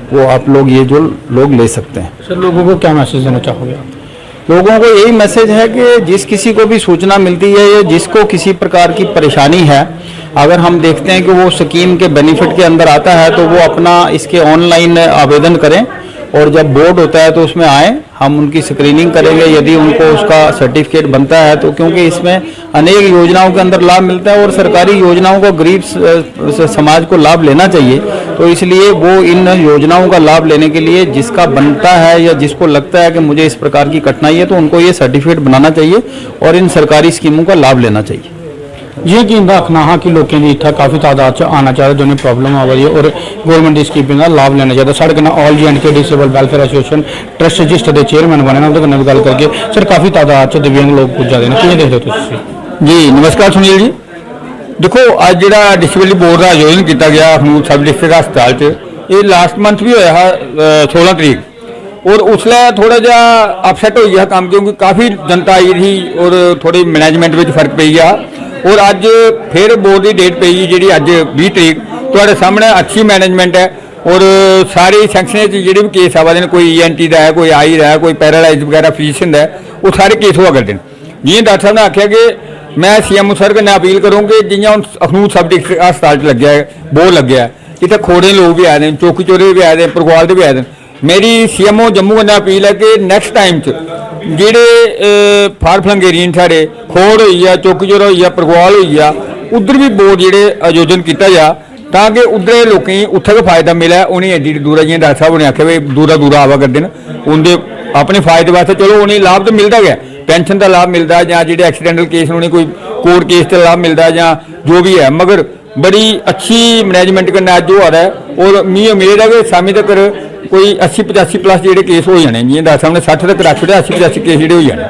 [SPEAKER 11] वो आप लोग ये जो लोग ले सकते हैं।
[SPEAKER 4] सर लोगों को क्या मैसेज देना चाहोगे?
[SPEAKER 11] लोगों को यही मैसेज है कि जिस किसी को भी सूचना मिलती है या जिसको किसी प्रकार की परेशानी है, अगर हम देखते हैं कि वो स्कीम के बेनिफिट के अंदर आता है तो वो अपना इसके ऑनलाइन आवेदन करें, और जब बोर्ड होता है तो उसमें आए, हम उनकी स्क्रीनिंग करेंगे। यदि उनको उसका सर्टिफिकेट बनता है तो क्योंकि इसमें अनेक योजनाओं के अंदर लाभ मिलता है और सरकारी योजनाओं को गरीब समाज को लाभ लेना चाहिए, तो इसलिए वो इन योजनाओं का लाभ लेने के लिए जिसका बनता है या जिसको लगता है कि मुझे इस प्रकार की कठिनाई है, तो उनको ये सर्टिफिकेट बनाना चाहिए और इन सरकारी स्कीमों का लाभ लेना चाहिए।
[SPEAKER 4] ये कि रखना हाँ कि लोगों की इतना काफ़ी तादाद च आना चाहिए जिन्हें प्रॉब्लम आ रही है और गौरमेंट की स्कीम का लाभ लेना चाहिए। साढ़े कन्नै all J&K disable welfare association trust register के चेयरमैन बने ना, उन्होंने गल करके सर काफ़ी तादाद च दिव्यांग लोग पुज जाते हैं, किवें देखते हो तुसीं?
[SPEAKER 11] जी नमस्कार सुनील जी। देखो अज जो डिसेबिलिटी बोर्ड का आयोजन किया गया अखनूर सब डिस्ट्रिक्ट हस्पताल च, ये लास्ट मंथ भी होया 16 तरीक, और उसलै थोड़ा जहा अपसैट हो गया काम क्योंकि काफ़ी जनता आई थी और थोड़ी मैनेजमेंट में फर्क पै गया। और अज फिर बोर्ड की डेट पई जी अज 20 तरीक, तुहाडे सामने अच्छी मैनेजमेंट है और सारी सैक्शन जो भी केस आवा दे, कोई ENT का है, कोई आई का है, कोई पैरालाइज वगैरह फिजिशियन का है, वो सारे केस हुआ करते हैं। जियां डॉक्टर साहब ने आख्या कि मैं CMO सर कन्नै अपील करूँ कि जियां हुण अखनूर सब डिस्ट्रिक्ट हस्पताल लग्या है, बोर्ड लग्या है, इत्थे खोड़े लोग भी आए हैं, चौकी चौरे भी आए हैं, परगवाल भी आए हैं। मेरी CMO जम्मू कन्नै अपील है कि नैक्सट टाइम ਜਿਹੜੇ ਫਾਰ ਫਲੰਗ ਏਰੀਆ ਸਾਡੇ ਖੋੜ ਹੋਈ ਆ, ਚੌਕੀਜੋਰਾ ਹੋਈ ਆ, ਪ੍ਰਗਵਾਲ ਹੋਈ ਆ, ਉਧਰ ਵੀ ਬੋਰਡ ਜਿਹੜੇ ਆਯੋਜਨ ਕੀਤਾ ਜਾ ਤਾਂ ਕਿ ਉਧਰ ਲੋਕੀ ਉੱਥੇ ਵੀ ਫਾਇਦਾ ਮਿਲਿਆ। ਉਹਨੇ ਐਡੀ ਦੂਰਾ ਜਿਹੀਆਂ ਡਾਕਟਰ ਸਾਹਿਬ ਨੇ ਆਖਿਆ ਵੀ ਦੂਰਾ ਆਵਾ ਕਰਦੇ ਨੇ ਉਹਦੇ ਆਪਣੇ ਫਾਇਦੇ ਵਾਸਤੇ। ਚਲੋ ਉਹਨੇ ਲਾਭ ਤਾਂ ਮਿਲਦਾ ਗਿਆ, ਪੈਨਸ਼ਨ ਦਾ ਲਾਭ ਮਿਲਦਾ ਜਾਂ ਜਿਹੜੇ ਐਕਸੀਡੈਂਟਲ ਕੇਸ ਉਹਨੇ ਕੋਈ कोर्ट केस का लाभ मिलता है या जो भी है, मगर बड़ी अच्छी मैनेजमेंट करना आज जो आ रहा है। और मी उम्मीद है कि शामी तक कोई 80-85 प्लस जो केस हो जाने, जियां डॉक्टर साहब ने 60 तक रख छोड़े, 80-85 केस जो हो जाने।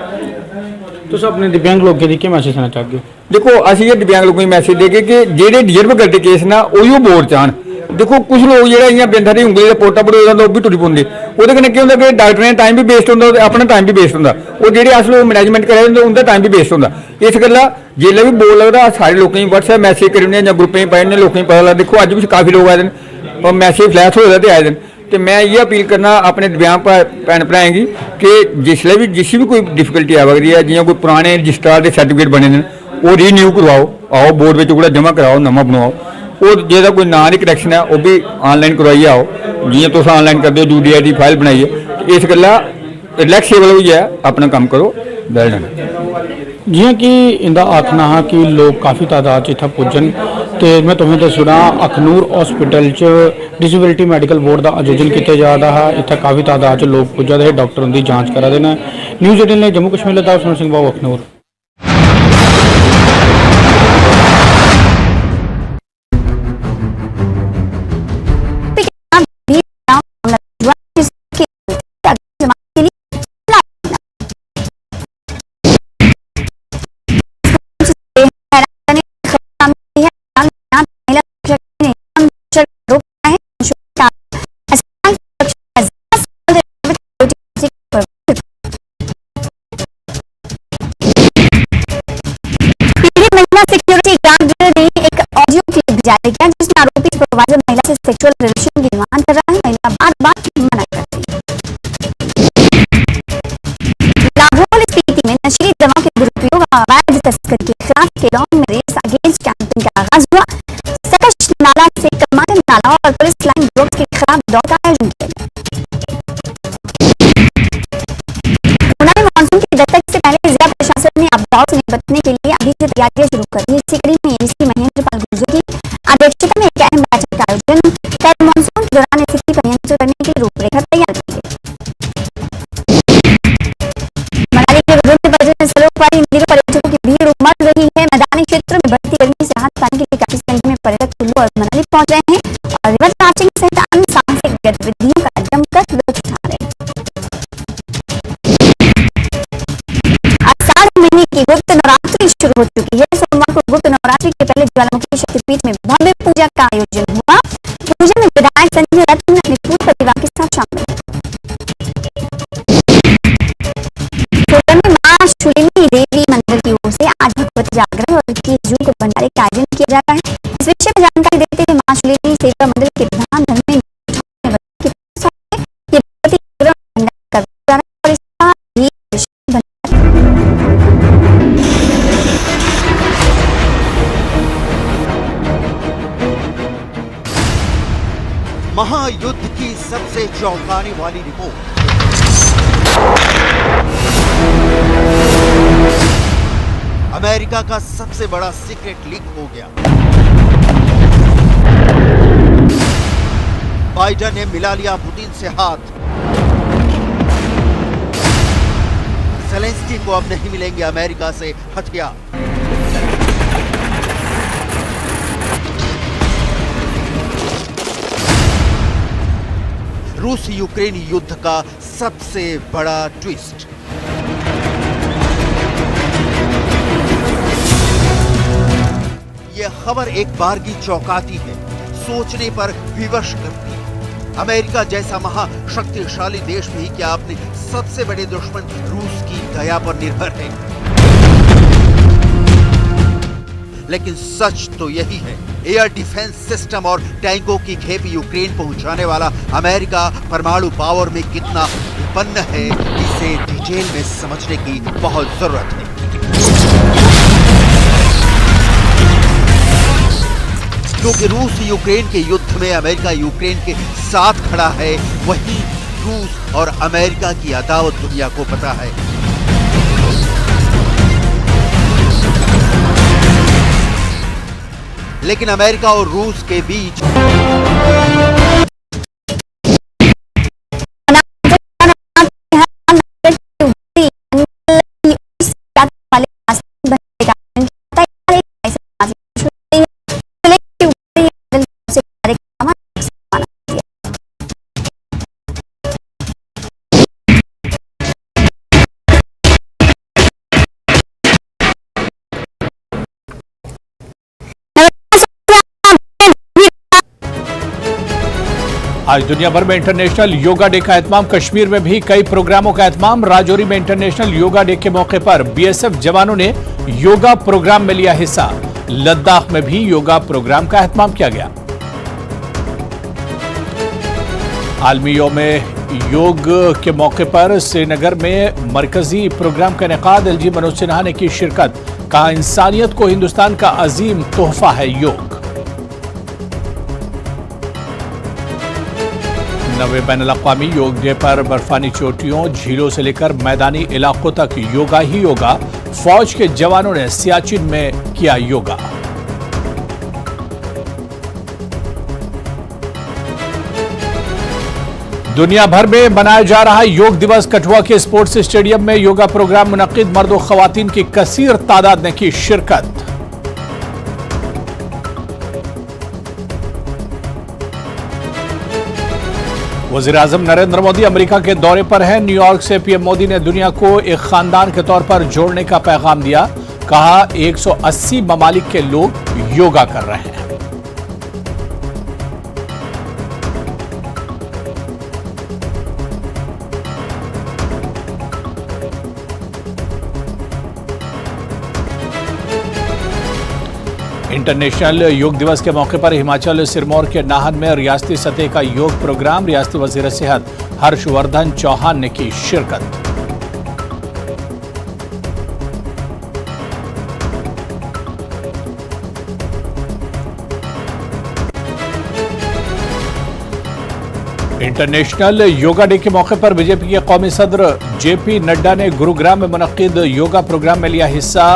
[SPEAKER 4] तुम अपने दिव्यांग लोगों की क्या मैसेज देना चाहोगे?
[SPEAKER 11] देखो असं ये दिव्यांग लोगों को मैसेज देगे कि जेडे डिजर्व करते केस ना उही बोर्ड चाहन। देखो कुछ लोग जो बिंदा की उंगली का पोटा पड़ो वो भी टुरी पौंदे, वो क्या होंगे कि डॉक्टर ने टाइम भी वेस्ट होंगे, अपना टाइम भी वेस्ट होंगे, और जो अस लोग मैनेजमेंट करे होंगे उनका टाइम भी वेस्ट होंगे। इस गल्ला जिसले भी बोल लगता सारे लोगों की व्हाट्सएप मैसेज करें या ग्रुपें पाए लोगों को पता लगता। देखो अज भी काफ़ी लोग आए हैं और मैसेज फ्लैश हो जाते आए दिन। तो मैं ये अपील करना अपने दिव्यांग भैन भराएं की कि जिसले भी जिस भी कोई डिफिकल्टी आ रही है, जियां कोई पुराने रजिस्ट्रार के सर्टिफिकेट बने हैं वो रीन्यू करवाओ, आओ बोर्ड में कूड़ा जमा कराओ, नवा बनाओ। और जो कोई ना की करैक्शन है वो भी ऑनलाइन करवाइए आओ, जियां तुम ऑनलाइन करते हो UDID फाइल बनाइए। इस गल्ला रिलैक्सेबल होई है, अपना काम करो, वेल डन।
[SPEAKER 4] जियां कि इंदा आखना है कि लोग काफ़ी तादाद इत्थे पुज्जन, तो मैं तुम्हें दसना अखनूर हॉस्पिटल च डिसेबिलिटी मैडिकल बोर्ड का आयोजन किया जा रहा है। इत्थे काफ़ी तादाद च लोग पुज्जा दे, डॉक्टर उनकी जाँच करा दे। न्यूज़ 18 ने जम्मू कश्मीर लद्दाख सुन सिंह बाबू अखनूर।
[SPEAKER 12] जारी किया जिसमें आरोपी सुपरवाइजर महिला से सेक्सुअल रिलेशन की डिमांड कर रहा है। महिला बार-बार मना करती है। लाहौल स्पीति में नशीली दवाओं के दुरुपयोग और अवैध तस्करी के खिलाफ केलॉन्ग में रेस अगेंस्ट कैंपेन का आगाज हुआ। सकश नाला से कमांडर नाला और पुलिस लाइन ड्रग्स के खिलाफ दौड़ का आयोजन किया गया। मानसून की दस्तक से पहले जिला प्रशासन ने आपदाओं से निपटने के लिए अभी से तैयारियां शुरू कर दी। इसी कड़ी में एडीसी महेंद्र पाल गुर्जर की अध्यक्षता में एक अहम बैठक का आयोजन कर मानसून के दौरान स्थिति पर नियंत्रण करने की रूपरेखा तैयार की गई। मनाली के विभिन्न पर्यटन स्थलों पर इन दिनों पर्यटकों की भीड़ उमड़ रही है। मैदानी क्षेत्रों में बढ़ती गर्मी से राहत पाने के लिए काफी संख्या में पर्यटक कुल्लू और मनाली पहुंच रहे हैं और रिवर राफ्टिंग सहित अन्य साहसिक गतिविधियों का जमकर लुत्फ उठा रहे हैं। आषाढ़ महीने की गुप्त नवरात्रि शुरू हो चुकी है। सोमवार को गुप्त नवरात्रि के पहले ज्वालामुखी शक्तिपीठ में भव्य पूजा का आयोजन हुआ। पूजा में विधायक संजय रत्न अपने पूरे परिवार के साथ शामिल हुए। सोलन में मां शूलिनी देवी मंदिर की ओर से आज भगवत जागरण और जुग भंडारे का आयोजन किया जा रहा है। इस विषय में जानकारी देते हुए मां शूलिनी सेवा मंदिर के प्रधान धर्मेंद्र
[SPEAKER 13] महायुद्ध की सबसे चौंकाने वाली रिपोर्ट। अमेरिका का सबसे बड़ा सीक्रेट लीक हो गया। बाइडेन ने मिला लिया पुतिन से हाथ। ज़ेलेंस्की को अब नहीं मिलेंगे अमेरिका से हथियार। रूस यूक्रेन युद्ध का सबसे बड़ा ट्विस्ट। यह खबर एक बार की चौंकाती है, सोचने पर विवश करती है। अमेरिका जैसा महाशक्तिशाली देश भी क्या अपने सबसे बड़े दुश्मन रूस की दया पर निर्भर है? लेकिन सच तो यही है, एयर डिफेंस सिस्टम और टैंकों की खेप यूक्रेन पहुंचाने वाला अमेरिका परमाणु पावर में कितना विपन्न है, इसे डिटेल में समझने की बहुत जरूरत है। क्योंकि रूस यूक्रेन के युद्ध में अमेरिका यूक्रेन के साथ खड़ा है, वहीं रूस और अमेरिका की अदावत दुनिया को पता है। लेकिन अमेरिका और रूस के बीच
[SPEAKER 11] आज दुनिया भर में इंटरनेशनल योगा डे का एहतमाम। कश्मीर में भी कई प्रोग्रामों का एहतमाम। राजौरी में इंटरनेशनल योगा डे के मौके पर बीएसएफ जवानों ने योगा प्रोग्राम में लिया हिस्सा। लद्दाख में भी योगा प्रोग्राम का एहतमाम किया गया। आलमी यौम योग के मौके पर श्रीनगर में मरकजी प्रोग्राम का इनेकाद। एलजी मनोज सिन्हा ने की शिरकत। कहा, इंसानियत को हिंदुस्तान का अजीम तोहफा है योग। 90वें बैनुल-अक़वामी योग डे पर बर्फानी चोटियों, झीलों से लेकर मैदानी इलाकों तक योगा ही योगा। फौज के जवानों ने सियाचिन में किया योगा। दुनिया भर में मनाया जा रहा योग दिवस। कठुआ के स्पोर्ट्स स्टेडियम में योगा प्रोग्राम मुनक्किद। मर्द और खवातीन की कसीर तादाद ने की शिरकत। वज़ीर-ए-आज़म नरेंद्र मोदी अमेरिका के दौरे पर हैं। न्यूयॉर्क से पीएम मोदी ने दुनिया को एक खानदान के तौर पर जोड़ने का पैगाम दिया। कहा, 180 ममालिक के लोग योगा कर रहे हैं। इंटरनेशनल योग दिवस के मौके पर हिमाचल सिरमौर के नाहन में रियासती सतह का योग प्रोग्राम। रियासती वजीर सेहत हर्षवर्धन चौहान ने की शिरकत। इंटरनेशनल योगा डे के मौके पर बीजेपी के कौमी सदर जेपी नड्डा ने गुरुग्राम में मुनक्किद योगा प्रोग्राम में लिया हिस्सा।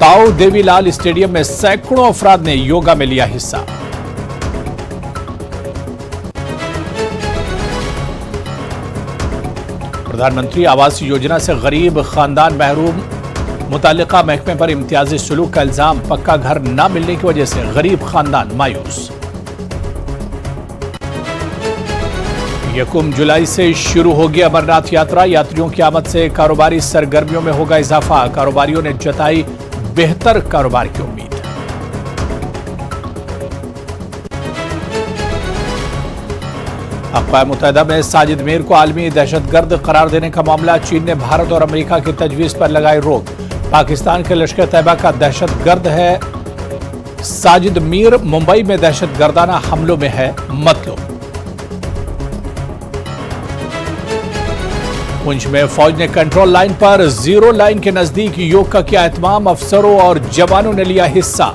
[SPEAKER 11] ताऊ देवीलाल स्टेडियम में सैकड़ों अफराद ने योगा में लिया हिस्सा। प्रधानमंत्री आवास योजना से गरीब खानदान महरूम। मुतालिका महकमे पर इम्तियाजी सुलूक का इल्जाम। पक्का घर न मिलने की वजह से गरीब खानदान मायूस। 1 जुलाई से शुरू होगी अमरनाथ यात्रा। यात्रियों की आमद से कारोबारी सरगर्मियों में होगा इजाफा। कारोबारियों ने जताई बेहतर कारोबार की उम्मीद। अक़वाम मुत्तहिदा में साजिद मीर को आलमी दहशतगर्द करार देने का मामला। चीन ने भारत और अमेरिका की तजवीज़ पर लगाई रोक। पाकिस्तान के लश्कर तैयबा का दहशतगर्द है साजिद मीर। मुंबई में दहशतगर्दाना हमलों में है मतलब। पुंछ में फौज ने कंट्रोल लाइन पर जीरो लाइन के नजदीक योग का किया एहतमाम। अफसरों और जवानों ने लिया हिस्सा।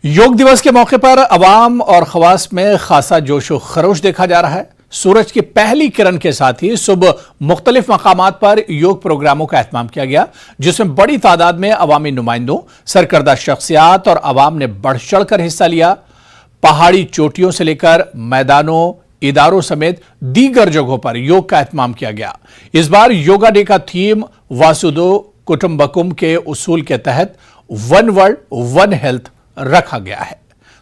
[SPEAKER 11] योग दिवस के मौके पर अवाम और खवास में खासा जोशो खरोश देखा जा रहा है। सूरज की पहली किरण के साथ ही सुबह मुख्तलिफ मकामात पर योग प्रोग्रामों का एहतमाम किया गया, जिसमें बड़ी तादाद में अवामी नुमाइंदों, सरकर्दा शख्सियात और अवाम ने बढ़ चढ़ कर हिस्सा लिया। पहाड़ी चोटियों से लेकर मैदानों, इदारों समेत दीगर जगहों पर योग का एहतमाम किया गया। इस बार योगा डे का थीम वासुदेव कुटुंबकम के उसूल के तहत वन वर्ल्ड वन हेल्थ रखा गया है।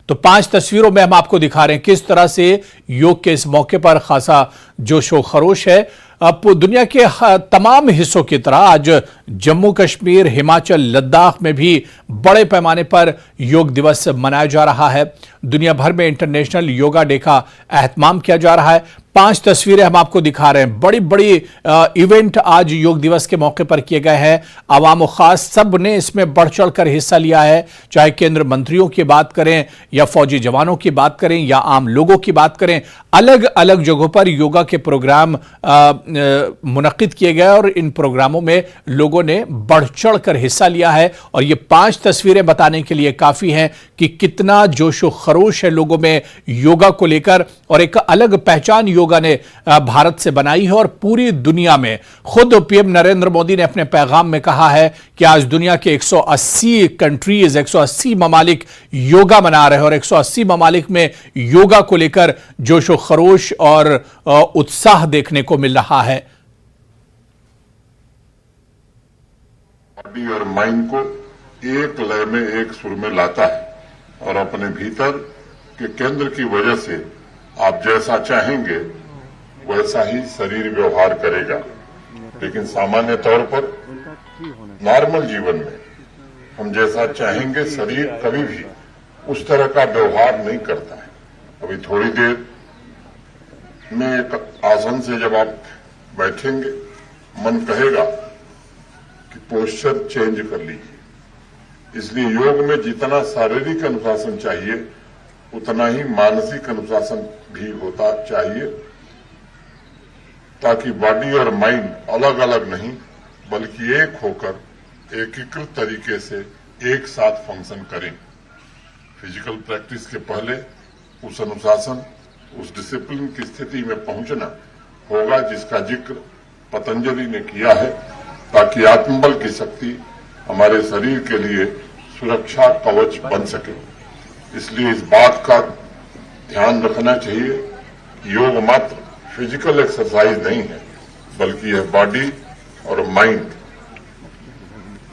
[SPEAKER 11] तो 5 तस्वीरों में हम आपको दिखा रहे हैं किस तरह से योग के इस मौके पर खासा जोशो खरोश है। अब दुनिया के तमाम हिस्सों की तरह आज जम्मू कश्मीर, हिमाचल, लद्दाख में भी बड़े पैमाने पर योग दिवस मनाया जा रहा है। दुनिया भर में इंटरनेशनल योगा डे का एहतमाम किया जा रहा है। 5 तस्वीरें हम आपको दिखा रहे हैं। बड़ी बड़ी इवेंट आज योग दिवस के मौके पर किए गए हैं। आवाम और खास सब ने इसमें बढ़ चढ़ कर हिस्सा लिया है, चाहे केंद्र मंत्रियों की बात करें या फौजी जवानों की बात करें या आम लोगों की बात करें। अलग अलग जगहों पर योगा
[SPEAKER 14] के प्रोग्राम मुनक्किद किए गए और इन प्रोग्रामों में लोगों ने बढ़ चढ़ कर हिस्सा लिया है। और ये 5 तस्वीरें बताने के लिए काफ़ी हैं कि कितना जोशो खरोश है लोगों में योगा को लेकर, और एक अलग पहचान योगा ने भारत से बनाई है और पूरी दुनिया में। खुद पीएम नरेंद्र मोदी ने अपने पैगाम में कहा है कि आज दुनिया के 180 कंट्रीज, 180 ममालिक योगा मना रहे हैं और 180 ममालिक में योगा को लेकर जोशो खरोश और उत्साह देखने को मिल रहा है।
[SPEAKER 15] बॉडी और माइंड को एक लय में, एक सुर में लाता है और अपने भीतर के केंद्र की वजह से आप जैसा चाहेंगे वैसा ही शरीर व्यवहार करेगा। लेकिन सामान्य तौर पर नॉर्मल जीवन में हम जैसा चाहेंगे शरीर कभी भी उस तरह का व्यवहार नहीं करता है। अभी थोड़ी देर में एक आसन से जब आप बैठेंगे, मन कहेगा कि पोस्चर चेंज कर लीजिए। इसलिए योग में जितना शारीरिक अनुशासन चाहिए उतना ही मानसिक अनुशासन भी होता चाहिए, ताकि बॉडी और माइंड अलग अलग नहीं बल्कि एक होकर एकीकृत तरीके से एक साथ फंक्शन करें। फिजिकल प्रैक्टिस के पहले उस अनुशासन, उस डिसिप्लिन की स्थिति में पहुंचना होगा जिसका जिक्र पतंजलि ने किया है, ताकि आत्मबल की शक्ति हमारे शरीर के लिए सुरक्षा कवच बन सके। इसलिए इस बात का ध्यान रखना चाहिए कि योग मात्र फिजिकल एक्सरसाइज नहीं है, बल्कि यह बॉडी और माइंड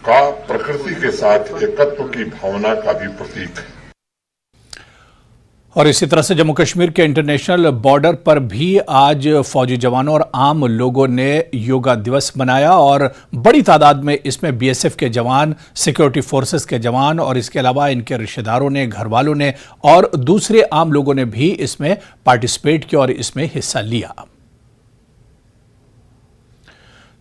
[SPEAKER 15] का प्रकृति के साथ एकत्व की भावना का भी प्रतीक है।
[SPEAKER 14] और इसी तरह से जम्मू कश्मीर के इंटरनेशनल बॉर्डर पर भी आज फौजी जवानों और आम लोगों ने योगा दिवस मनाया और बड़ी तादाद में इसमें बीएसएफ के जवान, सिक्योरिटी फोर्सेस के जवान और इसके अलावा इनके रिश्तेदारों ने, घर वालों ने और दूसरे आम लोगों ने भी इसमें पार्टिसिपेट किया और इसमें हिस्सा लिया।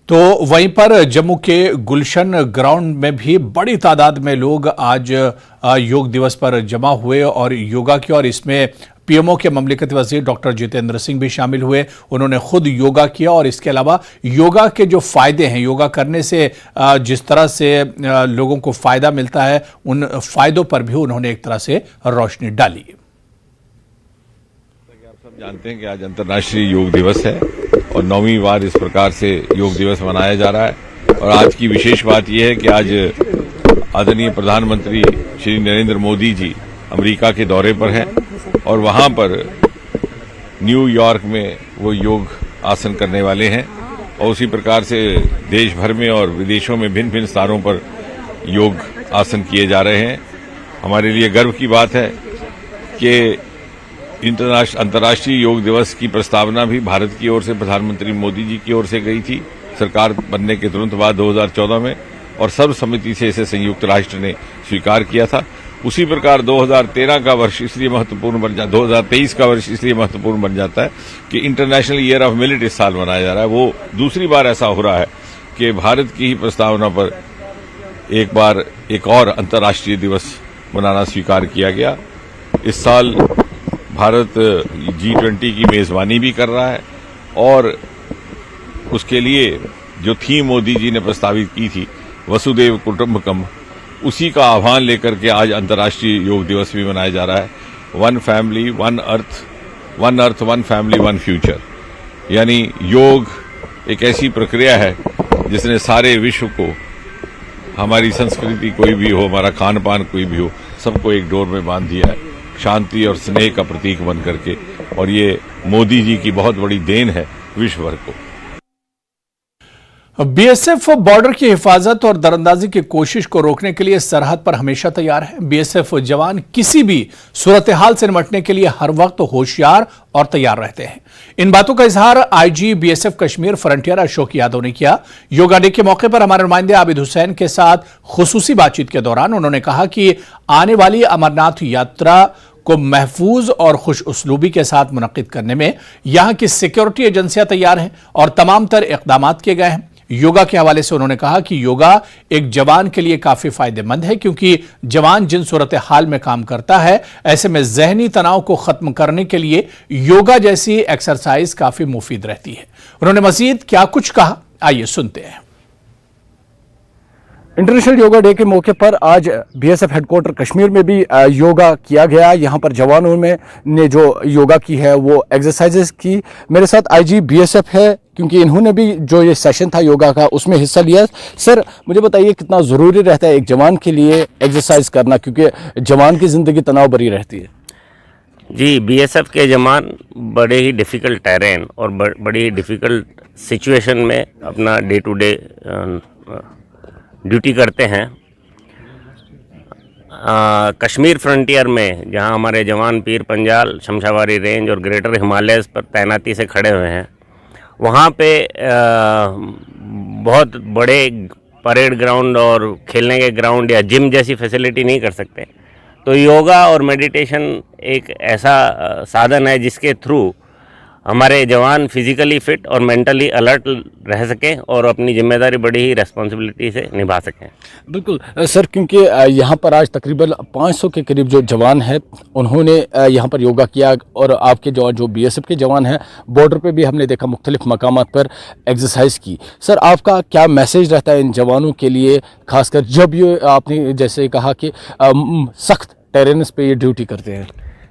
[SPEAKER 14] तो वहीं पर जम्मू के गुलशन ग्राउंड में भी बड़ी तादाद में लोग आज योग दिवस पर जमा हुए और योगा किया और इसमें पीएमओ के ममलिकती वजीर डॉक्टर जितेंद्र सिंह भी शामिल हुए। उन्होंने खुद योगा किया और इसके अलावा योगा के जो फायदे हैं, योगा करने से जिस तरह से लोगों को फायदा मिलता है, उन फायदों पर भी उन्होंने एक तरह से रोशनी डाली।
[SPEAKER 16] आप सब जानते हैं कि आज अंतर्राष्ट्रीय योग दिवस है और 9वीं बार इस प्रकार से योग दिवस मनाया जा रहा है। और आज की विशेष बात यह है कि आज आदरणीय प्रधानमंत्री श्री नरेंद्र मोदी जी अमेरिका के दौरे पर हैं और वहां पर न्यूयॉर्क में वो योग आसन करने वाले हैं। और उसी प्रकार से देश भर में और विदेशों में भिन्न भिन्न स्थानों पर योग आसन किए जा रहे हैं। हमारे लिए गर्व की बात है कि अंतर्राष्ट्रीय योग दिवस की प्रस्तावना भी भारत की ओर से प्रधानमंत्री मोदी जी की ओर से गई थी सरकार बनने के तुरंत बाद 2014 में, और सर्वसम्मति से इसे संयुक्त राष्ट्र ने स्वीकार किया था। उसी प्रकार 2013 का वर्ष इसलिए महत्वपूर्ण बन जाता, 2023 का वर्ष इसलिए महत्वपूर्ण बन जाता है कि इंटरनेशनल ईयर ऑफ मिलेट इस साल मनाया जा रहा है। वो दूसरी बार ऐसा हो रहा है कि भारत की ही प्रस्तावना पर एक बार एक और अंतर्राष्ट्रीय दिवस मनाना स्वीकार किया गया। इस साल भारत G20 की मेजबानी भी कर रहा है और उसके लिए जो थीम मोदी जी ने प्रस्तावित की थी, वसुदेव कुटुंबकम, उसी का आह्वान लेकर के आज अंतर्राष्ट्रीय योग दिवस भी मनाया जा रहा है। One family one earth, one family one future. यानी योग एक ऐसी प्रक्रिया है जिसने सारे विश्व को, हमारी संस्कृति कोई भी हो, हमारा खान पान कोई भी हो, सबको एक डोर में बांध दिया है, शांति और स्नेह का प्रतीक बन करके। और ये मोदी जी की बहुत बड़ी देन है विश्व भर को।
[SPEAKER 14] बीएसएफ बॉर्डर की हिफाजत और दरअंदाजी की कोशिश को रोकने के लिए सरहद पर हमेशा तैयार है। बीएसएफ जवान किसी भी सूरत हाल से निपटने के लिए हर वक्त होशियार और तैयार रहते हैं। इन बातों का इजहार IG BSF Kashmir frontier Ashok Yadav ने किया। योगा डे के मौके पर हमारे नुमाइंदे आबिद हुसैन के साथ खुसूसी बातचीत के दौरान उन्होंने कहा कि आने वाली अमरनाथ यात्रा को महफूज और खुश उसलूबी के साथ मुनक्किद करने में यहां की सिक्योरिटी एजेंसियां तैयार हैं और तमाम तर इकदाम किए गए हैं। योगा के हवाले से उन्होंने कहा कि योगा एक जवान के लिए काफी फायदेमंद है, क्योंकि जवान जिन सूरत हाल में काम करता है, ऐसे में जहनी तनाव को खत्म करने के लिए योगा जैसी एक्सरसाइज काफी मुफीद रहती है। उन्होंने मजीद क्या कुछ कहा, आइए सुनते हैं।
[SPEAKER 17] इंटरनेशनल योगा डे के मौके पर आज बीएसएफ हेडक्वार्टर कश्मीर में भी योगा किया गया। यहाँ पर जवानों में ने जो योगा की है वो एक्सरसाइजेस की। मेरे साथ आईजी बीएसएफ है, क्योंकि इन्होंने भी जो ये सेशन था योगा का उसमें हिस्सा लिया। सर, मुझे बताइए कितना ज़रूरी रहता है एक जवान के लिए एक्सरसाइज करना, क्योंकि जवान की ज़िंदगी तनाव भरी रहती है।
[SPEAKER 18] जी, बीएसएफ के जवान बड़े ही डिफ़िकल्ट टेरेन और बड़ी ही डिफ़िकल्ट सिचुएशन में अपना डे टू डे ड्यूटी करते हैं। कश्मीर फ्रंटियर में जहां हमारे जवान पीर पंजाल, शमशाबारी रेंज और ग्रेटर हिमालयस पर तैनाती से खड़े हुए हैं, वहां पे बहुत बड़े परेड ग्राउंड और खेलने के ग्राउंड या जिम जैसी फैसिलिटी नहीं कर सकते। तो योगा और मेडिटेशन एक ऐसा साधन है जिसके थ्रू हमारे जवान फिजिकली फिट और मेंटली अलर्ट रह सकें और अपनी जिम्मेदारी बड़ी ही रेस्पॉन्सिबिलिटी से निभा सकें।
[SPEAKER 17] बिल्कुल सर, क्योंकि यहाँ पर आज तकरीबन 500 के करीब जो जवान हैं उन्होंने यहाँ पर योगा किया, और आपके जो बीएसएफ के जवान हैं बॉर्डर पे भी हमने देखा मुख्तलिफ मकामात पर एक्सरसाइज की। सर, आपका क्या मैसेज रहता है इन जवानों के लिए, खासकर जब ये आपने जैसे कहा कि सख्त टेरेन्स पे ये ड्यूटी करते हैं?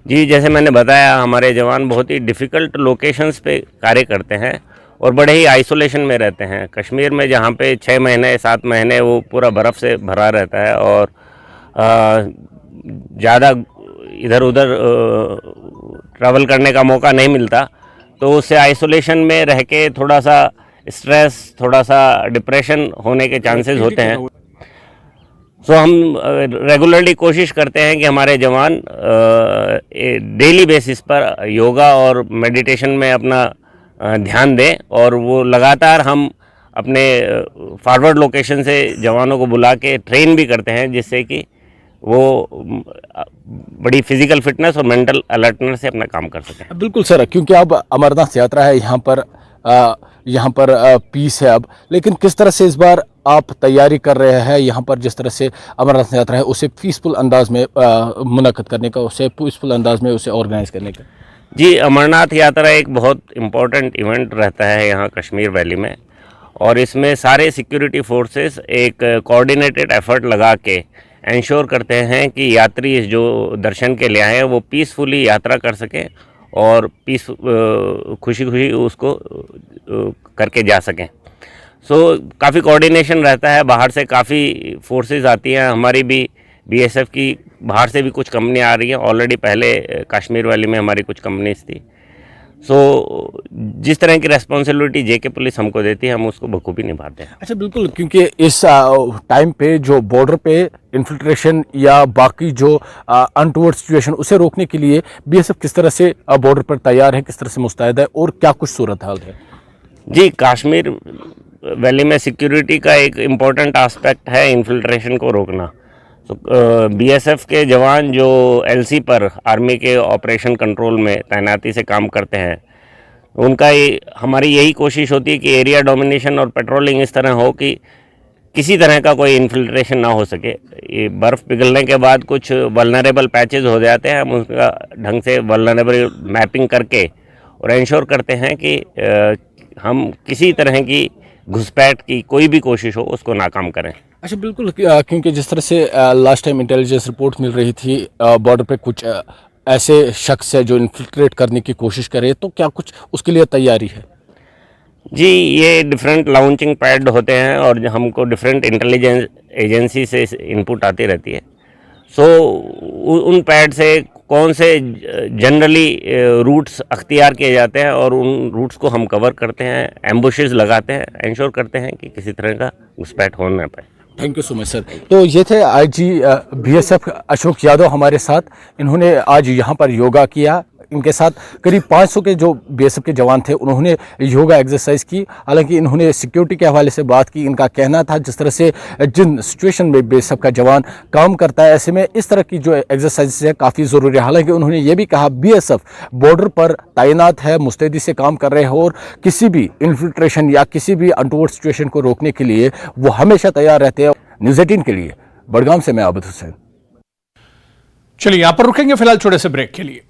[SPEAKER 18] जी, जैसे मैंने बताया, हमारे जवान बहुत ही डिफ़िकल्ट लोकेशंस पे कार्य करते हैं और बड़े ही आइसोलेशन में रहते हैं। कश्मीर में जहाँ पे 6 महीने 7 महीने वो पूरा बर्फ़ से भरा रहता है और ज़्यादा इधर उधर ट्रैवल करने का मौका नहीं मिलता, तो उससे आइसोलेशन में रह के थोड़ा सा स्ट्रेस, थोड़ा सा डिप्रेशन होने के चांसेस होते हैं। सो हम रेगुलरली कोशिश करते हैं कि हमारे जवान डेली बेसिस पर योगा और मेडिटेशन में अपना ध्यान दें, और वो लगातार हम अपने फॉरवर्ड लोकेशन से जवानों को बुला के ट्रेन भी करते हैं, जिससे कि वो बड़ी फिजिकल फिटनेस और मेंटल अलर्टनेस से अपना काम कर सकें।
[SPEAKER 17] बिल्कुल सर, क्योंकि अब अमरनाथ यात्रा है, यहाँ पर पीस है अब, लेकिन किस तरह से इस बार आप तैयारी कर रहे हैं यहाँ पर, जिस तरह से अमरनाथ यात्रा है उसे पीसफुल अंदाज में मुनक़्क़द करने का, उसे पीसफुल अंदाज में उसे ऑर्गेनाइज करने का?
[SPEAKER 18] जी, अमरनाथ यात्रा एक बहुत इम्पोर्टेंट इवेंट रहता है यहाँ कश्मीर वैली में, और इसमें सारे सिक्योरिटी फोर्सेस एक कोऑर्डिनेटेड एफर्ट लगा के इंश्योर करते हैं कि यात्री जो दर्शन के लिए आए हैं वो पीसफुली यात्रा कर सकें और खुशी खुशी उसको करके जा सकें। सो काफ़ी कोऑर्डिनेशन रहता है, बाहर से काफ़ी फोर्सेस आती हैं, हमारी भी बीएसएफ की बाहर से भी कुछ कंपनियां आ रही हैं। ऑलरेडी पहले कश्मीर वैली में हमारी कुछ कंपनीज थी। सो जिस तरह की रेस्पॉन्सिबिलिटी जेके पुलिस हमको देती है, हम उसको बखूबी निभाते हैं।
[SPEAKER 17] अच्छा, बिल्कुल, क्योंकि इस टाइम पे जो बॉर्डर पे इन्फिल्ट्रेशन या बाकी जो अनटूवर्ड सिचुएशन उसे रोकने के लिए बीएसएफ किस तरह से बॉर्डर पर तैयार है, किस तरह से मुस्तैद है, और क्या कुछ सूरत हाल है?
[SPEAKER 18] जी, कश्मीर वैली में सिक्योरिटी का एक इम्पॉर्टेंट एस्पेक्ट है इन्फिल्ट्रेशन को रोकना। तो बीएसएफ के जवान जो एलसी पर आर्मी के ऑपरेशन कंट्रोल में तैनाती से काम करते हैं, उनका हमारी यही कोशिश होती है कि एरिया डोमिनेशन और पेट्रोलिंग इस तरह हो कि किसी तरह का कोई इन्फिल्ट्रेशन ना हो सके। ये बर्फ़ पिघलने के बाद कुछ वल्नरेबल पैचेस हो जाते हैं, हम उसका ढंग से वल्नरेबल मैपिंग करके और इंश्योर करते हैं कि हम किसी तरह की घुसपैठ की कोई भी कोशिश हो उसको नाकाम करें।
[SPEAKER 17] अच्छा, बिल्कुल, क्योंकि जिस तरह से लास्ट टाइम इंटेलिजेंस रिपोर्ट मिल रही थी बॉर्डर पे कुछ ऐसे शख्स है जो इन्फिल्ट्रेट करने की कोशिश करे, तो क्या कुछ उसके लिए तैयारी है?
[SPEAKER 18] जी, ये डिफरेंट लॉन्चिंग पैड होते हैं और हमको डिफरेंट इंटेलिजेंस एजेंसी से इनपुट आती रहती है। सो उन पैड से कौन से जनरली रूट्स अख्तियार किए जाते हैं और उन रूट्स को हम कवर करते हैं, एम्बुशेस लगाते हैं, इंश्योर करते हैं कि किसी तरह का घुसपैठ हो ना पाए।
[SPEAKER 17] Thank you so much sir. तो ये थे आईजी बीएसएफ अशोक यादव हमारे साथ। इन्होंने आज यहाँ पर योगा किया। इनके साथ करीब 500 के जो बीएसएफ के जवान थे उन्होंने योगा एक्सरसाइज की। हालांकि इन्होंने सिक्योरिटी के हवाले से बात की। इनका कहना था जिस तरह से जिन सिचुएशन में बीएसएफ का जवान काम करता है, ऐसे में इस तरह की जो एक्सरसाइज है काफ़ी ज़रूरी है। हालांकि उन्होंने ये भी कहा बीएसएफ बॉर्डर पर तैनात है, मुस्तैदी से काम कर रहे हैं और किसी भी इन्फिल्ट्रेशन या किसी भी अनटोवर्ड सिचुएशन को रोकने के लिए वो हमेशा तैयार रहते हैं। न्यूज़ 18 के लिए बड़गाम से मैं आबिद हुसैन।
[SPEAKER 14] चलिए यहां पर रुकेंगे फिलहाल छोटे से ब्रेक के लिए।